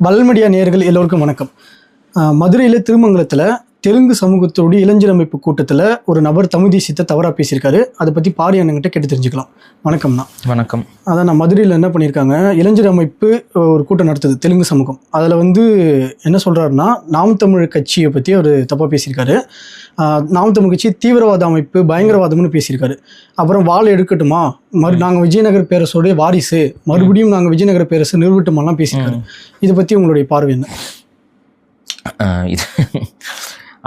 வல்மீடியா நேயர்கள் எல்லோருக்கும் வணக்கம். மதுரையில் திருமங்கலத்தில் தெலுங்கு சமூகத்தோடைய இளைஞர் அமைப்பு கூட்டத்தில் ஒரு நபர் தமிழ் தேசியத்தை தவறாக பேசியிருக்காரு. அதை பற்றி பாரி அண்ணங்கிட்ட கேட்டு தெரிஞ்சுக்கலாம். வணக்கம்ண்ணா. வணக்கம். அதான் நான் மதுரையில் என்ன பண்ணியிருக்காங்க, இளைஞர் அமைப்பு ஒரு கூட்டம் நடத்துது தெலுங்கு சமூகம். அதில் என்ன சொல்கிறாருன்னா, நாம் தமிழ் கட்சியை பற்றி அவர் தப்பாக பேசியிருக்காரு. நாம் தமிழ் கட்சி தீவிரவாத அமைப்பு, பயங்கரவாதம்னு பேசியிருக்காரு. அப்புறம் வாள் எடுக்கட்டுமா, நாங்கள் விஜயநகர் பேரரசோடைய வாரிசு, மறுபடியும் நாங்கள் விஜயநகர பேரரசு நிறுவட்டுமாலாம் பேசியிருக்காரு. இதை பற்றி உங்களுடைய பார்வை என்ன? இது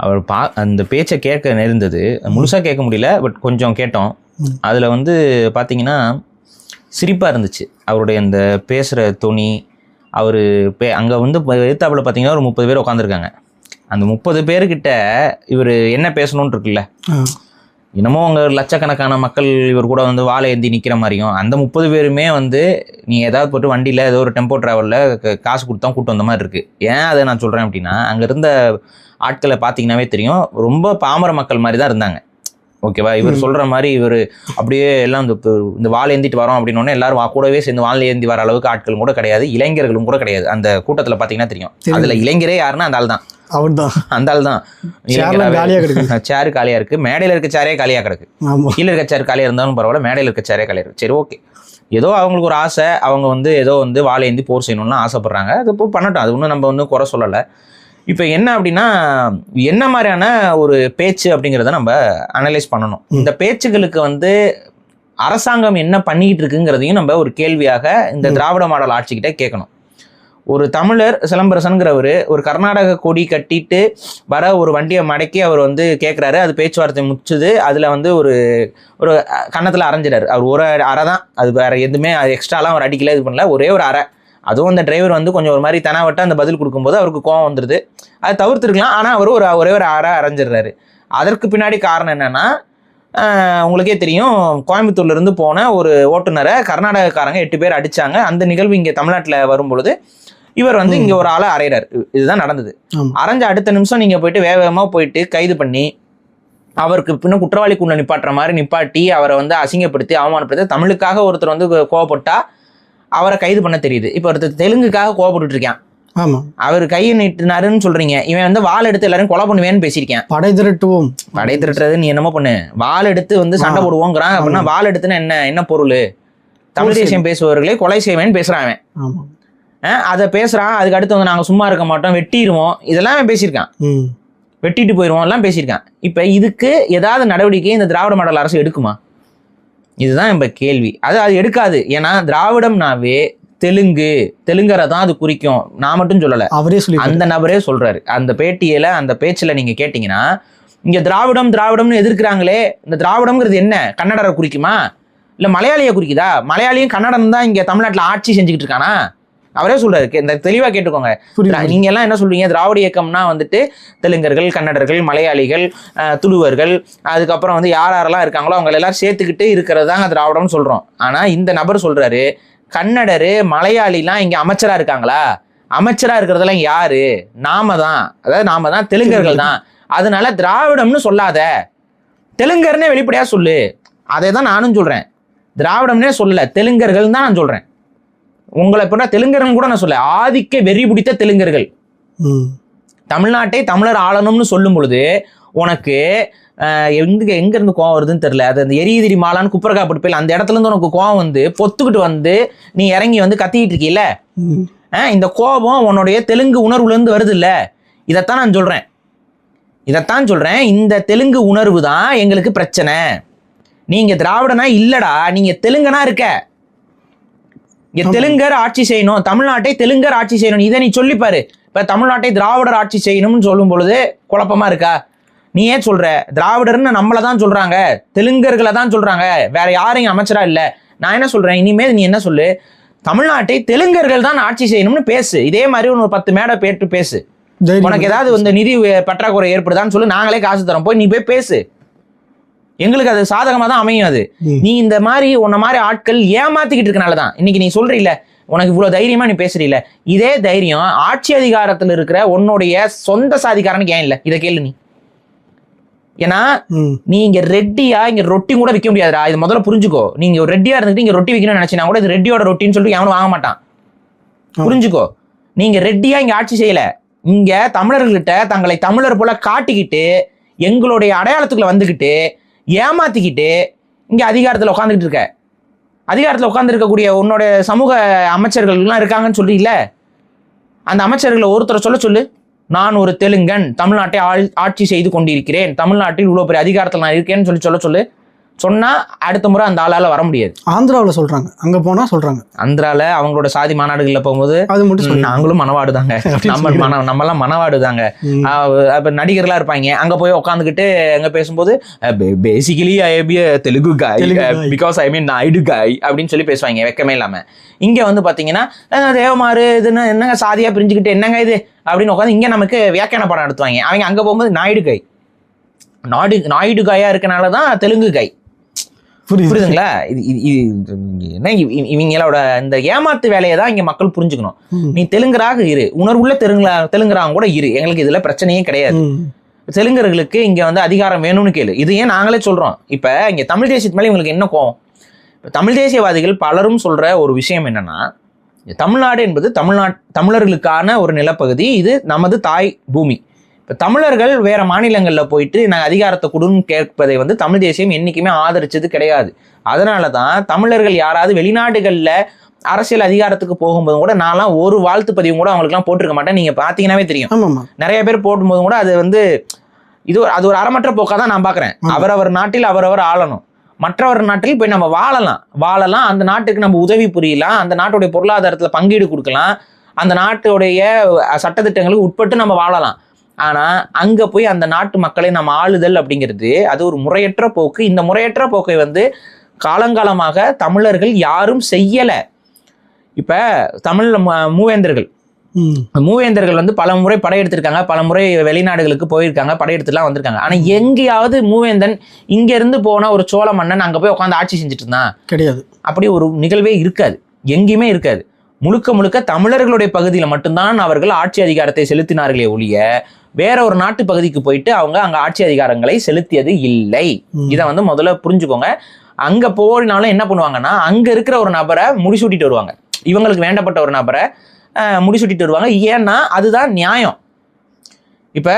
அவர் அந்த பேச்சை கேட்க நேர்ந்தது, முழுசாக கேட்க முடியல, பட் கொஞ்சம் கேட்டோம். அதில் பார்த்தீங்கன்னா சிரிப்பாக இருந்துச்சு அவருடைய அந்த பேசுகிற துணி. அவர் அங்கே எழுத்தாப்பில் பார்த்தீங்கன்னா ஒரு 30 பேர் உட்காந்துருக்காங்க. அந்த 30 பேர்கிட்ட இவர் என்ன பேசணும்னு இருக்குல்ல, என்னமோ அங்கே லட்சக்கணக்கான மக்கள் இவர் கூட வாழை ஏந்தி நிற்கிற மாதிரியும், அந்த 30 பேருமே நீங்கள் ஏதாவது போட்டு வண்டியில் ஏதோ ஒரு டெம்போ ட்ராவலில் காசு கொடுத்தா கூட்டு வந்த மாதிரி இருக்குது. ஏன் அதை நான் சொல்கிறேன் அப்படின்னா, அங்கே இருந்த ஆட்களை பார்த்தீங்கன்னாவே தெரியும், ரொம்ப பாமர மக்கள் மாதிரி தான் இருந்தாங்க. ஓகேவா? இவர் சொல்கிற மாதிரி இவர் அப்படியே எல்லாம் இந்த வாழை ஏந்திட்டு வரோம் அப்படின்னோடனே எல்லாரும் கூடவே சேர்ந்து வாழை ஏந்தி வர அளவுக்கு ஆட்களும் கூட கிடையாது, இளைஞர்களும் கூட கிடையாது. அந்த கூட்டத்தில் பார்த்தீங்கன்னா தெரியும். அதில் இளைஞரே யாருன்னா அந்த ஆள் தான். அந்த ஆள் தான். சேரு காலியா இருக்கு, மேடையில் இருக்க சேரே காலியா கிடக்கு, கீழே இருக்க சேர் காலியா இருந்தாலும் பரவாயில்ல, மேடையில் இருக்க சேரே காலியா இருக்கு. சரி, ஓகே, ஏதோ அவங்களுக்கு ஒரு ஆசை, அவங்க ஏதோ வாழை ஏந்தி போர் செய்யணும்னு ஆசைப்படுறாங்க. அது இப்போ பண்ணட்டும், அது ஒன்றும் நம்ம குறை சொல்லலை. இப்போ என்ன அப்படின்னா, என்ன மாதிரியான ஒரு பேச்சு அப்படிங்கிறத நம்ம அனலைஸ் பண்ணணும். இந்த பேச்சுகளுக்கு அரசாங்கம் என்ன பண்ணிக்கிட்டு இருக்குங்கிறதையும் நம்ம ஒரு கேள்வியாக இந்த திராவிட மாடல் ஆட்சிக்கிட்ட கேட்கணும். ஒரு தமிழர் சிலம்பரசன்கிறவர் ஒரு கர்நாடக கொடி கட்டிட்டு வர ஒரு வண்டியை மடக்கி அவர் கேட்குறாரு. அது பேச்சுவார்த்தை முச்சுது. அதில் ஒரு ஒரு கன்னத்தில் அரைஞ்சிடாரு. அவர் ஒரு அறை தான், அது வேறு எதுவுமே அது எக்ஸ்ட்ராலாம் அவர் அடிக்கல, இது பண்ணல, ஒரே ஒரு அறை. அதுவும் அந்த டிரைவர் கொஞ்சம் ஒரு மாதிரி தெனாவட்ட அந்த பதில் கொடுக்கும்போது அவருக்கு கோவம் வந்துடுது. அதை தவிர்த்துருக்கலாம், ஆனால் அவர் ஒரே ஒரு அறை அரைஞ்சிடுறாரு. அதற்கு பின்னாடி காரணம் என்னென்னா, உங்களுக்கே தெரியும், கோயம்புத்தூர்லேருந்து போன ஒரு ஓட்டுநரை கர்நாடகக்காரங்க 8 பேர் அடித்தாங்க. அந்த நிகழ்வு இங்கே தமிழ்நாட்டில் வரும்பொழுது இவர் இங்கே ஒரு ஆளை அறையிறாரு. இதுதான் நடந்தது. அரைஞ்ச அடுத்த நிமிஷம் நீங்கள் போயிட்டு வேகமாக போயிட்டு கைது பண்ணி அவருக்கு பின்ன குற்றவாளிக்குள்ள நிப்பாட்டுற மாதிரி நிப்பாட்டி அவரை அசிங்கப்படுத்தி அவமானப்படுத்தி, தமிழுக்காக ஒருத்தர் கோவப்பட்டா அவரை கைது பண்ண தெரியுது. இப்போ ஒருத்தர் தெலுங்குக்காக கோவப்பட்டு இருக்கான். ஆமா, அவர் கையை நீட்டினாருன்னு சொல்றீங்க, இவன் வாள் எடுத்து எல்லாரும் கொலை பண்ணுவேன்னு பேசியிருக்கேன். படை திரட்டுறது நீ என்னமோ பண்ணு, வாள் எடுத்து சண்டை போடுவோங்கிறான். அப்படின்னா வாள் எடுத்துன்னா என்ன பொருள்? தமிழ் தேசியம் பேசுபவர்களே கொலை செய்வேன்னு பேசுறான் அவன். அதை பேசுறான். அதுக்கு அடுத்து நாங்கள் சும்மா இருக்க மாட்டோம், வெட்டிடுவோம், இதெல்லாம் பேசியிருக்கான். வெட்டிட்டு போயிடுவோம் எல்லாம் பேசியிருக்கான். இப்போ இதுக்கு ஏதாவது நடவடிக்கை இந்த திராவிட மாடல் அரசு எடுக்குமா? இதுதான் நம்ம கேள்வி. அது எடுக்காது. ஏன்னா திராவிடம்னாவே தெலுங்கரை தான் அது குறிக்கும். நான் மட்டும் சொல்லலை, அவரே சொல்லி, அந்த நபரே சொல்றாரு. அந்த பேட்டியில அந்த பேச்சுல நீங்க கேட்டீங்கன்னா, இங்க திராவிடம்னு எதிர்க்கிறாங்களே, இந்த திராவிடம்ங்கிறது என்ன? கன்னடரை குறிக்குமா இல்ல மலையாளியை குறிக்குதா? மலையாளியும் கன்னடம் தான் இங்க தமிழ்நாட்டில் ஆட்சி செஞ்சுக்கிட்டு இருக்கானா? அவரே சொல்றாரு. இந்த தெளிவா கேட்டுக்கோங்க. நீங்க எல்லாம் என்ன சொல்றீங்க, திராவிட இயக்கம்னா தெலுங்கர்கள், கன்னடர்கள், மலையாளிகள், துளுவர்கள், அதுக்கப்புறம் யாரெல்லாம் இருக்காங்களோ அவங்க எல்லாரும் சேர்த்துக்கிட்டு இருக்கிறது தாங்க திராவிடம்னு சொல்றோம். ஆனா இந்த நபர் சொல்றாரு, கன்னடரு மலையாளிலாம் இங்க அமைச்சரா இருக்காங்களா? அமைச்சரா இருக்கிறதெல்லாம் யாரு? நாம தான் தெலுங்கர்கள் தான். அதனால திராவிடம்னு சொல்லாத, தெலுங்கர்னே வெளிப்படையா சொல்லு. அதை தான் நானும் சொல்றேன். திராவிடம்னே சொல்லல, தெலுங்கர்கள் தான் நான் சொல்றேன். உங்களை போனா தெலுங்கர்கள் கூட நான் சொல்ல, ஆதிக்க வெறி பிடித்த தெலுங்கர்கள் தமிழ்நாட்டை தமிழர் ஆளணும்னு சொல்லும் பொழுது உனக்கு எங்க இருந்து கோவம் வருதுன்னு தெரியல. அது அந்த எரியுதிரி மாலான்னு குப்பரக்காப்பட்டு போய் அந்த இடத்துல இருந்து உனக்கு கோவம் பொத்துக்கிட்டு நீ இறங்கி கத்திக்கிட்டு இருக்கீல்ல, இந்த கோபம் உன்னுடைய தெலுங்கு உணர்வுல இருந்து வருது இல்ல. இதைத்தான் நான் சொல்றேன். இந்த தெலுங்கு உணர்வு தான் எங்களுக்கு பிரச்சனை. நீங்க திராவிடனா இல்லடா, நீங்க தெலுங்கனா இருக்க. தெலுங்கர் ஆட்சி செய்யணும், தமிழ்நாட்டை தெலுங்கர் ஆட்சி செய்யணும், இதை நீ சொல்லிப்பாரு. இப்ப தமிழ்நாட்டை திராவிடர் ஆட்சி செய்யணும்னு சொல்லும் பொழுது குழப்பமா இருக்கா? நீ ஏன் சொல்ற திராவிடர்னு? நம்மளை தான் சொல்றாங்க, தெலுங்கர்களை தான் சொல்றாங்க, வேற யாரையும் அமைச்சரா இல்ல. நான் என்ன சொல்றேன், இனிமேல் நீ என்ன சொல்லு, தமிழ்நாட்டை தெலுங்கர்கள் தான் ஆட்சி செய்யணும்னு பேசு. இதே மாதிரி ஒரு 10 மேடை பேட்டு பேசு. உனக்கு ஏதாவது நிதி பற்றாக்குறை ஏற்படுதான்னு சொல்லு, நாங்களே காசு தரோம், போய் நீ போய் பேசு. எங்களுக்கு அது சாதகமா தான் அமையும். அது நீ இந்த மாதிரி உன்ன மாதிரி ஆட்கள் ஏமாத்திக்கிட்டு இருக்கனாலதான் இன்னைக்கு நீ சொல்றீல, உனக்கு இவ்வளவு தைரியமா நீ பேசுறீல. இதே தைரியம் ஆட்சி அதிகாரத்தில் இருக்கிற உன்னுடைய சொந்த சாதிக்காரனுக்கு ஏன் இல்ல? இதை கேளு நீ. ஏன்னா நீ இங்க ரெட்டியா இங்க ரொட்டி கூட விற்க முடியாதுடா. இது முதல்ல புரிஞ்சுக்கோ. நீங்க ரெட்டியா இருந்துட்டு இங்க ரொட்டி விற்கணும்னு நினைச்சீங்கன்னா கூட இது ரெட்டியோட ரொட்டின்னு சொல்லிட்டு எவனும் வாங்க மாட்டான். புரிஞ்சுக்கோ. நீங்க ரெட்டியா இங்க ஆட்சி செய்யல, இங்க தமிழர்கள்கிட்ட தங்களை தமிழர் போல காட்டிக்கிட்டு எங்களுடைய அடையாளத்துக்குள்ள வந்துக்கிட்டு ஏமாத்திக்கிட்டு இங்க அதிகாரத்துல உட்காந்துக்கிட்டு இருக்க. அதிகாரத்துல உட்கார்ந்து இருக்கக்கூடிய உன்னோட சமூக அமைச்சர்கள் எல்லாம் இருக்காங்கன்னு சொல்றீல்ல, அந்த அமைச்சர்களை ஒருத்தரை சொல்லு, நான் ஒரு தெலுங்கன், தமிழ்நாட்டை ஆட்சி செய்து கொண்டிருக்கிறேன், தமிழ்நாட்டில் இவ்வளவு பெரிய அதிகாரத்தில் நான் இருக்கேன்னு சொல்லு. சொன்னா அடுத்த முறை அந்த ஆளால வர முடியாது. ஆந்திராவில் சொல்றாங்க, அங்க போனா சொல்றாங்க. ஆந்திரால அவங்களோட சாதி மாநாடுகள்ல போகும்போது அது மட்டும் நாங்களும் மனவாடுதாங்க, நம்மெல்லாம் மனவாடுதாங்க. அப்ப நடிகர்களா இருப்பாங்க, அங்க போய் உட்காந்துக்கிட்டு அங்க பேசும்போது பேசிக்கலி ஐ பி தெலுங்கு காய் பிகாஸ் ஐ மீன் நாயுடு காய் அப்படின்னு சொல்லி பேசுவாங்க வெக்கமே இல்லாம. இங்க வந்து பாத்தீங்கன்னா தேவமாறு இதுன்னு என்னங்க சாதியா பிரிஞ்சுக்கிட்டு என்னங்க இது அப்படின்னு உட்காந்து இங்க நமக்கு வியாக்கியான படம் நடத்துவாங்க. அவங்க அங்க போகும்போது நாயுடு காய், நாயுடு காயா இருக்கனாலதான் தெலுங்கு காய். புரியுதுங்களா? என்ன இவங்களோட இந்த ஏமாத்து வேலையை தான் இங்க மக்கள் புரிஞ்சுக்கணும். நீ தெலுங்கராக இரு, உணர்வுள்ள தெலுங்கராக கூட இரு, எங்களுக்கு இதுல பிரச்சனையே கிடையாது. தெலுங்கர்களுக்கு இங்க வந்து அதிகாரம் வேணும்னு கேளு. இது ஏன் நாங்களே சொல்றோம். இப்ப இங்க தமிழ் தேசியத்து மேல இவங்களுக்கு என்ன கோவம்? தமிழ் தேசியவாதிகள் பலரும் சொல்ற ஒரு விஷயம் என்னன்னா, தமிழ்நாடு என்பது தமிழர்களுக்கான ஒரு நிலப்பகுதி, இது நமது தாய் பூமி. இப்போ தமிழர்கள் வேற மாநிலங்களில் போயிட்டு நாங்கள் அதிகாரத்தை கொடுன்னு கேட்பதை வந்து தமிழ் தேசியம் என்றைக்குமே ஆதரிச்சது கிடையாது. அதனால தான் தமிழர்கள் யாராவது வெளிநாடுகளில் அரசியல் அதிகாரத்துக்கு போகும்போது கூட நான்லாம் ஒரு வாழ்த்து பதிவும் கூட அவங்களுக்குலாம் போட்டிருக்க மாட்டேன். நீங்கள் பார்த்தீங்கன்னாவே தெரியும், நிறைய பேர் போடும்போதும் கூட அது வந்து அது ஒரு அறமற்ற போக்காக தான் நான் பார்க்குறேன். அவரவர் நாட்டில் அவரவர் ஆளணும், மற்றவர் நாட்டில் போய் நம்ம வாழலாம், அந்த நாட்டுக்கு நம்ம உதவி புரியலாம், அந்த நாட்டுடைய பொருளாதாரத்தில் பங்கீடு கொடுக்கலாம், அந்த நாட்டுடைய சட்டத்திட்டங்களுக்கு உட்பட்டு நம்ம வாழலாம். ஆனா அங்க போய் அந்த நாட்டு மக்களை நம்ம ஆளுதல் அப்படிங்கிறது அது ஒரு முறையற்ற போக்கு. இந்த முறையற்ற போக்கை வந்து காலங்காலமாக தமிழர்கள் யாரும் செய்யல. இப்ப தமிழ் மூவேந்தர்கள் வந்து பல முறை படையெடுத்திருக்காங்க, பல முறை வெளிநாடுகளுக்கு போயிருக்காங்க, படையெடுத்துலாம் வந்திருக்காங்க. ஆனா எங்கேயாவது மூவேந்தன் இங்க இருந்து போன ஒரு சோழ மன்னன் அங்க போய் உட்காந்து ஆட்சி செஞ்சுட்டு இருந்தான்? கிடையாது. அப்படி ஒரு நிகழ்வே இருக்காது, எங்கேயுமே இருக்காது. முழுக்க தமிழர்களுடைய பகுதியில் மட்டும்தான் அவர்கள் ஆட்சி அதிகாரத்தை செலுத்தினார்களே ஒழிய வேற ஒரு நாட்டு பகுதிக்கு போயிட்டு அவங்க அங்க ஆட்சி அதிகாரங்களை செலுத்தியது இல்லை. இதை வந்து முதல்ல புரிஞ்சுக்கோங்க. அங்க போனாலும் என்ன பண்ணுவாங்கன்னா, அங்க இருக்கிற ஒரு நபரை முடிசூட்டிட்டு வருவாங்க, இவங்களுக்கு வேண்டப்பட்ட ஒரு நபரை முடிசூட்டிட்டு வருவாங்க. ஏன்னா அதுதான் நியாயம். இப்ப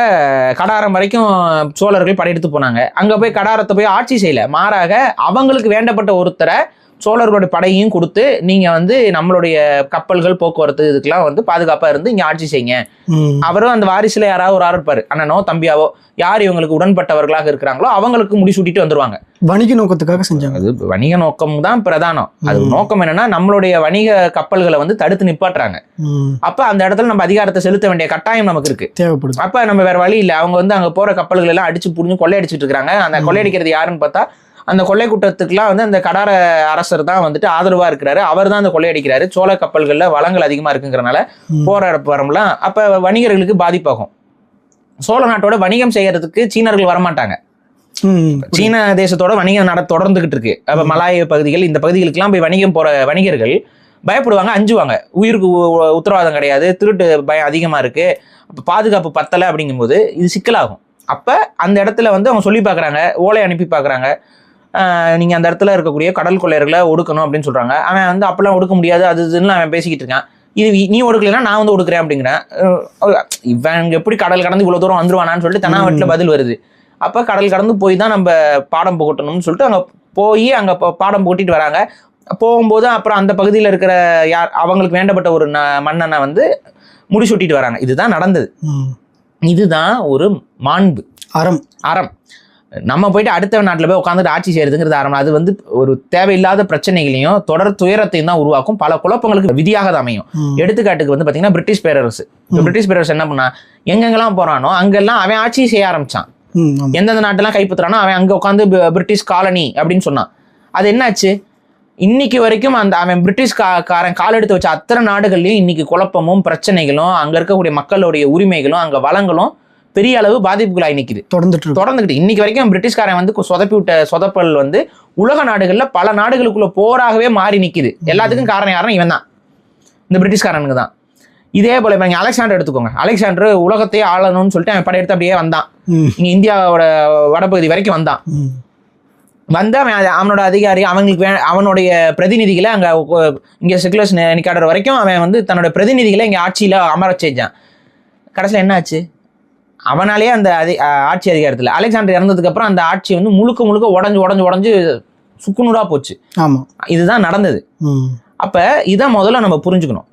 கடாரம் வரைக்கும் சோழர்கள் படையெடுத்து போனாங்க, அங்க போய் கடாரத்தை போய் ஆட்சி செய்யல, மாறாக அவங்களுக்கு வேண்டப்பட்ட ஒருத்தரை சோழர்களுடைய படையையும் கொடுத்து நீங்க வந்து நம்மளுடைய கப்பல்கள் போக்குவரத்து இதுக்கெல்லாம் வந்து பாதுகாப்பா இருந்து இங்க ஆட்சி செய்யுங்க. அவரும் அந்த வாரிசுல யாராவது ஒரு ஆள் இருப்பாரு, அண்ணனோ தம்பியாவோ, யார் இவங்களுக்கு உடன்பட்டவர்களாக இருக்கிறாங்களோ அவங்களுக்கு முடிசூட்டிட்டு வந்துருவாங்க. வணிக நோக்கத்துக்காக செஞ்சாங்க. அது வணிக நோக்கம் தான் பிரதானம். அது நோக்கம் என்னன்னா நம்மளுடைய வணிக கப்பல்களை வந்து தடுத்து நிப்பாட்டுறாங்க. அப்ப அந்த இடத்துல நம்ம அதிகாரத்தை செலுத்த வேண்டிய கட்டாயம் நமக்கு இருக்கு, தேவைப்படுது. அப்ப நம்ம வேற வழி இல்லை. அவங்க வந்து அங்க போற கப்பல்கள் எல்லாம் அடிச்சு புரிஞ்சு கொள்ளையடிச்சிட்டு இருக்காங்க. அந்த கொள்ளையடிக்கிறது யாருன்னு பார்த்தா அந்த கொள்ளை கூட்டத்துக்குலாம் வந்து அந்த கடார அரசர் தான் வந்துட்டு ஆதரவா இருக்கிறாரு, அவர் தான் அந்த கொள்ளையடிக்கிறாரு. சோழ கப்பல்கள்ல வளங்கள் அதிகமா இருக்குங்கிறனால போராடப்படலாம். அப்ப வணிகர்களுக்கு பாதிப்பாகும். சோழ நாட்டோட வணிகம் செய்யறதுக்கு சீனர்கள் வரமாட்டாங்க. சீன தேசத்தோட வணிகம் தொடர்ந்துகிட்டு இருக்கு. அப்ப மலாய பகுதிகள், இந்த பகுதிகளுக்கெல்லாம் போய் வணிகம் போற வணிகர்கள் பயப்படுவாங்க, அஞ்சுவாங்க. உயிருக்கு உத்தரவாதம் கிடையாது, திருட்டு பயம் அதிகமா இருக்கு, அப்ப பாதுகாப்பு பத்தலை அப்படிங்கும்போது இது சிக்கலாகும். அப்ப அந்த இடத்துல வந்து அவங்க சொல்லி பாக்குறாங்க, ஓலை அனுப்பி பாக்குறாங்க, நீங்க அந்த இடத்துல இருக்கக்கூடிய கடல் கொள்ளையர்களை ஒடுக்கணும் அப்படின்னு சொல்றாங்க. அவன் வந்து அப்பெல்லாம் ஒடுக்க முடியாது, அது இதுன்னு அவன் பேசிக்கிட்டு இருக்கான். இது நீ ஒடுக்கலைன்னா நான் வந்து ஒடுக்குறேன் அப்படிங்கிறேன். இவன் எப்படி கடல் கடந்து இவ்வளவு தூரம் வந்துருவானான்னு சொல்லிட்டு தனாவட்டில் பதில் வருது. அப்ப கடல் கடந்து போய் தான் நம்ம பாடம் புகட்டணும்னு சொல்லிட்டு அங்க போய் அங்க பாடம் புகட்டிட்டு வராங்க. போகும்போது அப்புறம் அந்த பகுதியில் இருக்கிற அவங்களுக்கு வேண்டப்பட்ட ஒரு மன்னனை வந்து முடிசூட்டிட்டு வராங்க. இதுதான் நடந்தது. இதுதான் ஒரு மாண்பு, அறம். நம்ம போயிட்டு அடுத்த நாட்டில் போய் உட்காந்துட்டு ஆட்சி செய்யறதுங்கிறது அறம். அது வந்து ஒரு தேவையில்லாத பிரச்சனைகளையும் தொடர் துயரத்தையும் தான் உருவாக்கும், பல குழப்பங்களுக்கு விதியாக தான் அமையும். எடுத்துக்காட்டுக்கு வந்து பாத்தீங்கன்னா பிரிட்டிஷ் பேரரசு. பிரிட்டிஷ் பேரரசு என்ன பண்ணா, எங்கெங்கெல்லாம் போறானோ அங்கெல்லாம் அவன் ஆட்சி செய்ய ஆரம்பிச்சான். எந்தெந்த நாட்டெல்லாம் கைப்பற்றுறானோ அவன் அங்க உட்காந்து பிரிட்டிஷ் காலனி அப்படின்னு சொன்னான். அது என்னாச்சு? இன்னைக்கு வரைக்கும் அந்த அவன் பிரிட்டிஷ்காரன் கால் எடுத்து வச்ச அத்தனை நாடுகள்லயும் இன்னைக்கு குழப்பமும் பிரச்சனைகளும், அங்க இருக்கக்கூடிய மக்களுடைய உரிமைகளும் அங்க வளங்களும் பெரிய அளவு பாதிப்புகளாய் நிக்குது, தொடர்ந்துகிட்டு. இன்னைக்கு வரைக்கும் பிரிட்டிஷ்காரன் வந்து சொதப்பி விட்ட சொதப்பல் வந்து உலக நாடுகள்ல பல நாடுகளுக்குள்ள போராகவே மாறி நிக்குது. எல்லாத்துக்கும் காரணம் இவன் தான், இந்த பிரிட்டிஷ்காரனுக்கு தான். இதே போல இப்ப நீங்க அலெக்சாண்டர் எடுத்துக்கோங்க. அலெக்சாண்டர் உலகத்தையே ஆளணும்னு சொல்லிட்டு அவன் படையெடுத்து அப்படியே வந்தான், இங்க இந்தியாவோட வடபகுதி வரைக்கும் வந்தான். வந்து அவனோட அதிகாரி அவங்களுக்கு அவனுடைய பிரதிநிதிகளை அங்கே இங்கே செக்குலர்ஸ் நிக்காடுற வரைக்கும் அவன் வந்து தன்னோட பிரதிநிதிகளை இங்கே ஆட்சியில் அமர செஞ்சான். கடைசியில் என்ன ஆச்சு? அவனாலேயே அந்த ஆட்சி அதிகாரத்தில் அலெக்சாண்டர் இறந்ததுக்கு அப்புறம் அந்த ஆட்சி வந்து முழுக்க உடஞ்சு சுக்குநூறா போச்சு. ஆமாம், இதுதான் நடந்தது. அப்போ இதான் முதல்ல நம்ம புரிஞ்சுக்கணும்.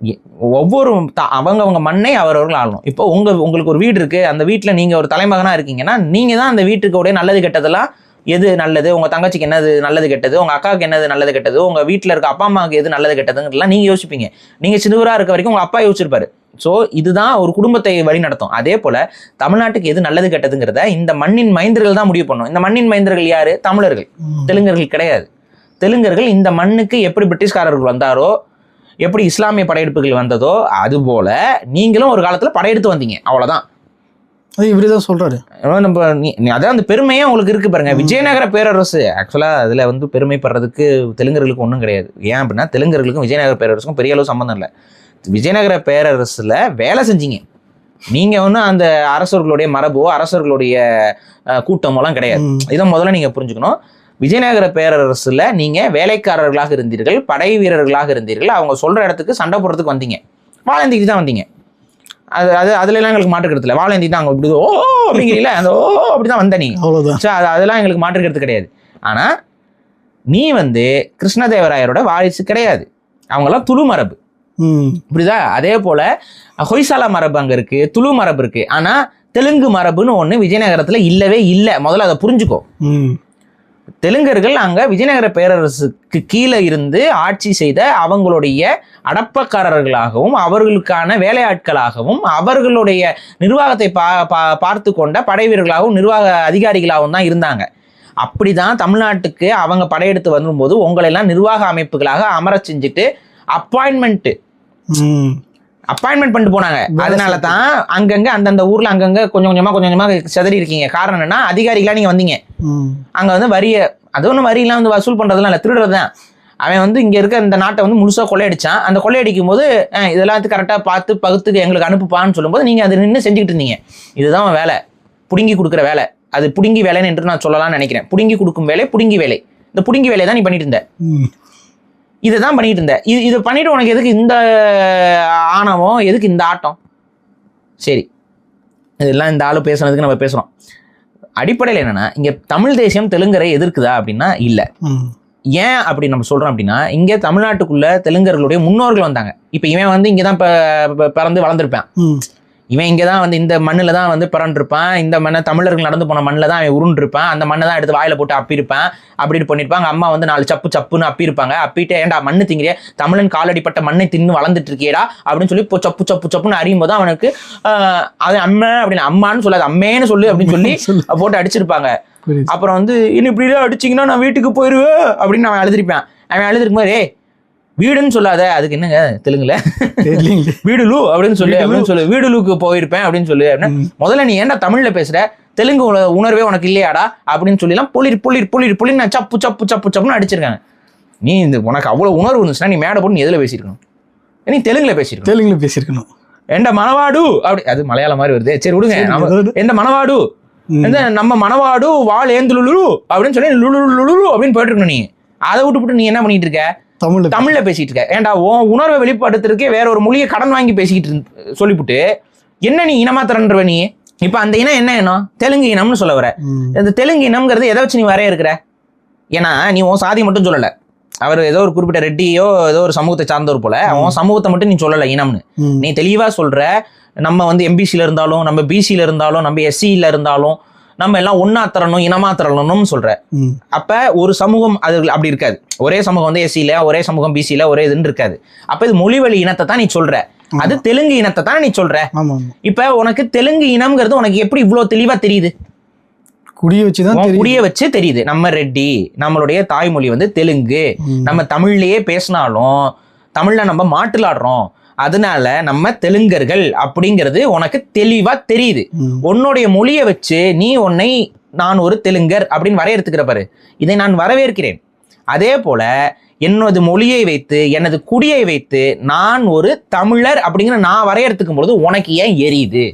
ஒவ்வொரு அவங்க மண்ணை அவரவர்கள் ஆளணும். இப்போ உங்களுக்கு ஒரு வீடு இருக்கு, அந்த வீட்டில் நீங்கள் ஒரு தலைமகனாக இருக்கீங்கன்னா நீங்கள் தான் அந்த வீட்டுக்கு உடைய நல்லது கெட்டதெல்லாம் எது நல்லது, உங்கள் தங்கச்சிக்கு என்னது நல்லது கெட்டது, உங்கள் அக்காவுக்கு என்னது நல்லது கெட்டது, உங்கள் வீட்டில் இருக்க அப்பா அம்மாவுக்கு எது நல்லது கெட்டதுங்கலாம் நீங்கள் யோசிப்பீங்க. நீங்கள் சிறுவராக இருக்க வரைக்கும் உங்கள் அப்பா யோசிச்சிருப்பாரு. ஸோ இதுதான் ஒரு குடும்பத்தை வழி நடத்தும். அதே போல் தமிழ்நாட்டுக்கு எது நல்லது கெட்டதுங்கிறத இந்த மண்ணின் மைந்தர்கள் தான் முடிவு பண்ணும். இந்த மண்ணின் மைந்தர்கள் யார்? தமிழர்கள், தெலுங்கர்கள் கிடையாது. தெலுங்கர்கள் இந்த மண்ணுக்கு எப்படி பிரிட்டிஷ்காரர்கள் வந்தாரோ, எப்படி இஸ்லாமிய படையெடுப்புகள் வந்ததோ, அதுபோல நீங்களும் ஒரு காலத்தில் படையெடுத்து வந்தீங்க. அவ்வளோதான். அது இப்படி தான் சொல்கிறாரு. அதான் அந்த பெருமையே உங்களுக்கு இருக்கு பாருங்க. விஜயநகர பேரரசு ஆக்சுவலாக அதில் வந்து பெருமைப்படுறதுக்கு தெலுங்கர்களுக்கு ஒன்றும் கிடையாது. ஏன் அப்படின்னா தெலுங்கர்களுக்கும் விஜயநகர பேரரசுக்கும் பெரிய அளவு சம்மந்தம் இல்லை. விஜயநகர பேரரசில் வேலை செஞ்சீங்க நீங்கள். ஒன்றும் அந்த அரசர்களுடைய மரபோ அரசர்களுடைய கூட்டமோலாம் கிடையாது. இதை முதல்ல நீங்கள் புரிஞ்சுக்கணும். விஜயநகர பேரரசில் நீங்கள் வேலைக்காரர்களாக இருந்தீர்கள், படை வீரர்களாக இருந்தீர்கள். அவங்க சொல்கிற இடத்துக்கு சண்டை போடுறதுக்கு வந்தீங்க, வாழந்திக்கு தான் வந்தீங்க. அதுலலாம் எங்களுக்கு மாற்றுக்கிறது இல்லை. வாழந்தி தான் அங்கே இப்படி ஓ அப்படிங்கிறீங்களா, அந்த ஓ அப்படி தான் வந்த நீ, அவ்வளோதான். ஸோ அதெல்லாம் எங்களுக்கு மாற்றுக்கிறது கிடையாது. ஆனால் நீ வந்து கிருஷ்ணதேவராயரோட வாரிசு கிடையாது. அவங்களாம் துளு மரபு, புரியுதா? அதே போல ஹொய்சாலா மரபு அங்கே இருக்கு, துளு மரபு இருக்கு. ஆனால் தெலுங்கு மரபுன்னு ஒன்று விஜயநகரத்தில் இல்லவே இல்லை. முதல்ல அதை புரிஞ்சுக்கோ. தெலுங்கர்கள் அங்கே விஜயநகர பேரரசுக்கு கீழே இருந்து ஆட்சி செய்த அவங்களுடைய அடப்பக்காரர்களாகவும் அவர்களுக்கான வேலையாட்களாகவும் அவர்களுடைய நிர்வாகத்தை பார்த்து கொண்ட படை வீரர்களாகவும் நிர்வாக அதிகாரிகளாகவும் தான் இருந்தாங்க. அப்படிதான் தமிழ்நாட்டுக்கு அவங்க படையெடுத்து வரும்போது உங்களெல்லாம் நிர்வாக அமைப்புகளாக அமர செஞ்சுட்டு அப்பாயின்மெண்ட் பண்ணிட்டு போனாங்க. அதனால தான் அங்கங்க அந்தந்த ஊர்ல அங்கங்க கொஞ்சம் கொஞ்சமா செதறி இருக்கீங்க. காரணம் என்னன்னா அதிகாரிகளா நீங்க வந்தீங்க. அங்க வந்து வரிய அது ஒன்றும் வரியெல்லாம் வந்து வசூல் பண்றதுலாம் இல்லை, திருடுறது தான். அவன் வந்து இங்க இருக்க இந்த நாட்டை வந்து முழுசா கொள்ளையடிச்சான். அந்த கொள்ளையடிக்கும் போது இதெல்லாம் கரெக்டா பார்த்து பகுத்துக்கு எங்களுக்கு அனுப்புப்பான்னு சொல்லும்போது நீங்க அது நின்று செஞ்சுக்கிட்டு இருந்தீங்க. இதுதான் வேலை, புடுங்கி கொடுக்குற வேலை. அது புடுங்கி வேலைன்னு என்று நான் சொல்லலாம்னு நினைக்கிறேன். புடுங்கி கொடுக்கும் வேலை, புடுங்கி வேலை. இந்த புடுங்கி வேலையை தான் நீ பண்ணிட்டு இருந்த. இதை தான் பண்ணிட்டு இருந்த. இது பண்ணிட்டு உனக்கு எதுக்கு இந்த ஆணவம், எதுக்கு இந்த ஆட்டம்? சரி, இதெல்லாம் இந்த ஆளு பேசுனதுக்கு நம்ம பேசுறோம். அடிப்படையில் என்னன்னா, இங்க தமிழ் தேசியம் தெலுங்கரை எதிர்க்குதா அப்படின்னா இல்லை. ஏன் அப்படி நம்ம சொல்றோம் அப்படின்னா, இங்க தமிழ்நாட்டுக்குள்ள தெலுங்கர்களுடைய முன்னோர்கள் வந்தாங்க. இப்ப இவன் வந்து இங்கதான் பிறந்து வளர்ந்துருப்பான். இவன் இங்கே தான் வந்து இந்த மண்ணில் தான் வந்து பிறண்டிருப்பான். இந்த மண்ணை தமிழர்கள் நடந்து போன மண்ணில் தான் அவன் உருண்டிருப்பான். அந்த மண்ணை தான் எடுத்து வாயில் போட்டு அப்பிருப்பான். அப்படி பண்ணியிருப்பாங்க. அம்மா வந்து 4 சப்புன்னு அப்பிருப்பாங்க. அப்பிட்டு ஏன்டா மண்ணு திங்கிறிய, தமிழன் காலடிப்பட்ட மண்ணை தின்னு வளர்ந்துட்டு இருக்கியடா அப்படின்னு சொல்லி இப்போ சப்புன்னு அறியும் போது அவனுக்கு அது அம்மா அப்படின்னு, அம்மான்னு சொல்லாது அம்மேன்னு சொல்லு அப்படின்னு சொல்லி போட்டு அடிச்சிருப்பாங்க. அப்புறம் வந்து இன்னும் இப்படிலாம் அடிச்சிங்கன்னா நான் வீட்டுக்கு போயிடுவேன் அப்படின்னு அவன் அழுதுருப்பான். அவன் அழுதுருக்கும் போது வீடுன்னு சொல்லாத, அதுக்கு என்னங்க தெலுங்குல வீடுலு அப்படின்னு சொல்லு வீடுலுக்கு போயிருப்பேன் அப்படின்னு சொல்லு அப்படின்னு. முதல்ல நீ ஏன்டா தமிழ்ல பேசுற, தெலுங்கு உணர்வே உனக்கு இல்லையாடா அப்படின்னு சொல்லிலாம் புளிர் நான் சப்புன்னு அடிச்சிருக்காங்க. நீ இந்த உனக்கு அவ்வளவு உணர்வு இருந்துச்சுன்னா நீ மேடை போட்டு நீ எதுல பேசியிருக்கணும்? நீ தெலுங்குல பேசியிருக்கணும். எந்த மணவாடு அப்படி, அது மலையாளம் மாதிரி வருது. சரி விடுங்க. எந்த மணவாடு, எந்த நம்ம மணவாடு வாழ் ஏந்துலுலு அப்படின்னு சொல்லி லுலு அப்படின்னு போயிட்டு இருக்கணும். நீ அதை விட்டு நீ என்ன பண்ணிட்டு இருக்க? தமிழ்ல பேசிட்டு இருக்க. ஏன்டா உன் உணர்வை வெளிப்படுத்துறதுக்கே வேற ஒரு மொழியை கடன் வாங்கி பேசிக்கிட்டு சொல்லிவிட்டு என்ன நீ இனமா தரன்ற? நீ இப்ப அந்த இனம் என்ன இனம்? தெலுங்கு இனம்னு சொல்ல வர. இந்த தெலுங்கு இனம்ங்கிறது எதை வச்சு நீ வரையறுக்கிற? ஏன்னா நீ உன் சாதி மட்டும் சொல்லல. அவர் ஏதோ ஒரு குறிப்பிட்ட ரெட்டியோ ஏதோ ஒரு சமூகத்தை சார்ந்தவர் போல உன் சமூகத்தை மட்டும் நீ சொல்லல இனம்னு. நீ தெளிவா சொல்ற, நம்ம வந்து எம்பிசில இருந்தாலும், நம்ம பிசில இருந்தாலும், நம்ம எஸ்சியில இருந்தாலும் நம்ம எல்லாம் ஒன்னா தரணும், இனமா தரணும்னு சொல்ற. அப்ப ஒரு சமூகம் அது அப்படி இருக்காது. ஒரே சமூகம் வந்து எஸ்சியில, ஒரே சமூகம் பிசியில, ஒரே இதுன்னு இருக்காது. அப்ப இது மொழிவழி இனத்தை தான் நீ சொல்ற. அது தெலுங்கு இனத்தை தான் நீ சொல்ற. இப்ப உனக்கு தெலுங்கு இனம்ங்கிறது உனக்கு எப்படி இவ்வளவு தெளிவா தெரியுது? குடிய வச்சு தெரியுது. நம்ம ரெட்டி, நம்மளுடைய தாய்மொழி வந்து தெலுங்கு. நம்ம தமிழ்லயே பேசினாலும் தமிழ்ல நம்ம மாட்டுலாடுறோம். அதனால நம்ம தெலுங்கர்கள் அப்படிங்கிறது உனக்கு தெளிவா தெரியுது. உன்னுடைய மொழியை வச்சு நீ உன்னை நான் ஒரு தெலுங்கர் அப்படின்னு வரையறுத்துக்கிற பாரு. இதை நான் வரவேற்கிறேன். அதே போல என்னது மொழியை வைத்து, எனது குடியை வைத்து நான் ஒரு தமிழர் அப்படிங்கிற நான் வரையறுத்துக்கும் பொழுது உனக்கு ஏன் எரியுது?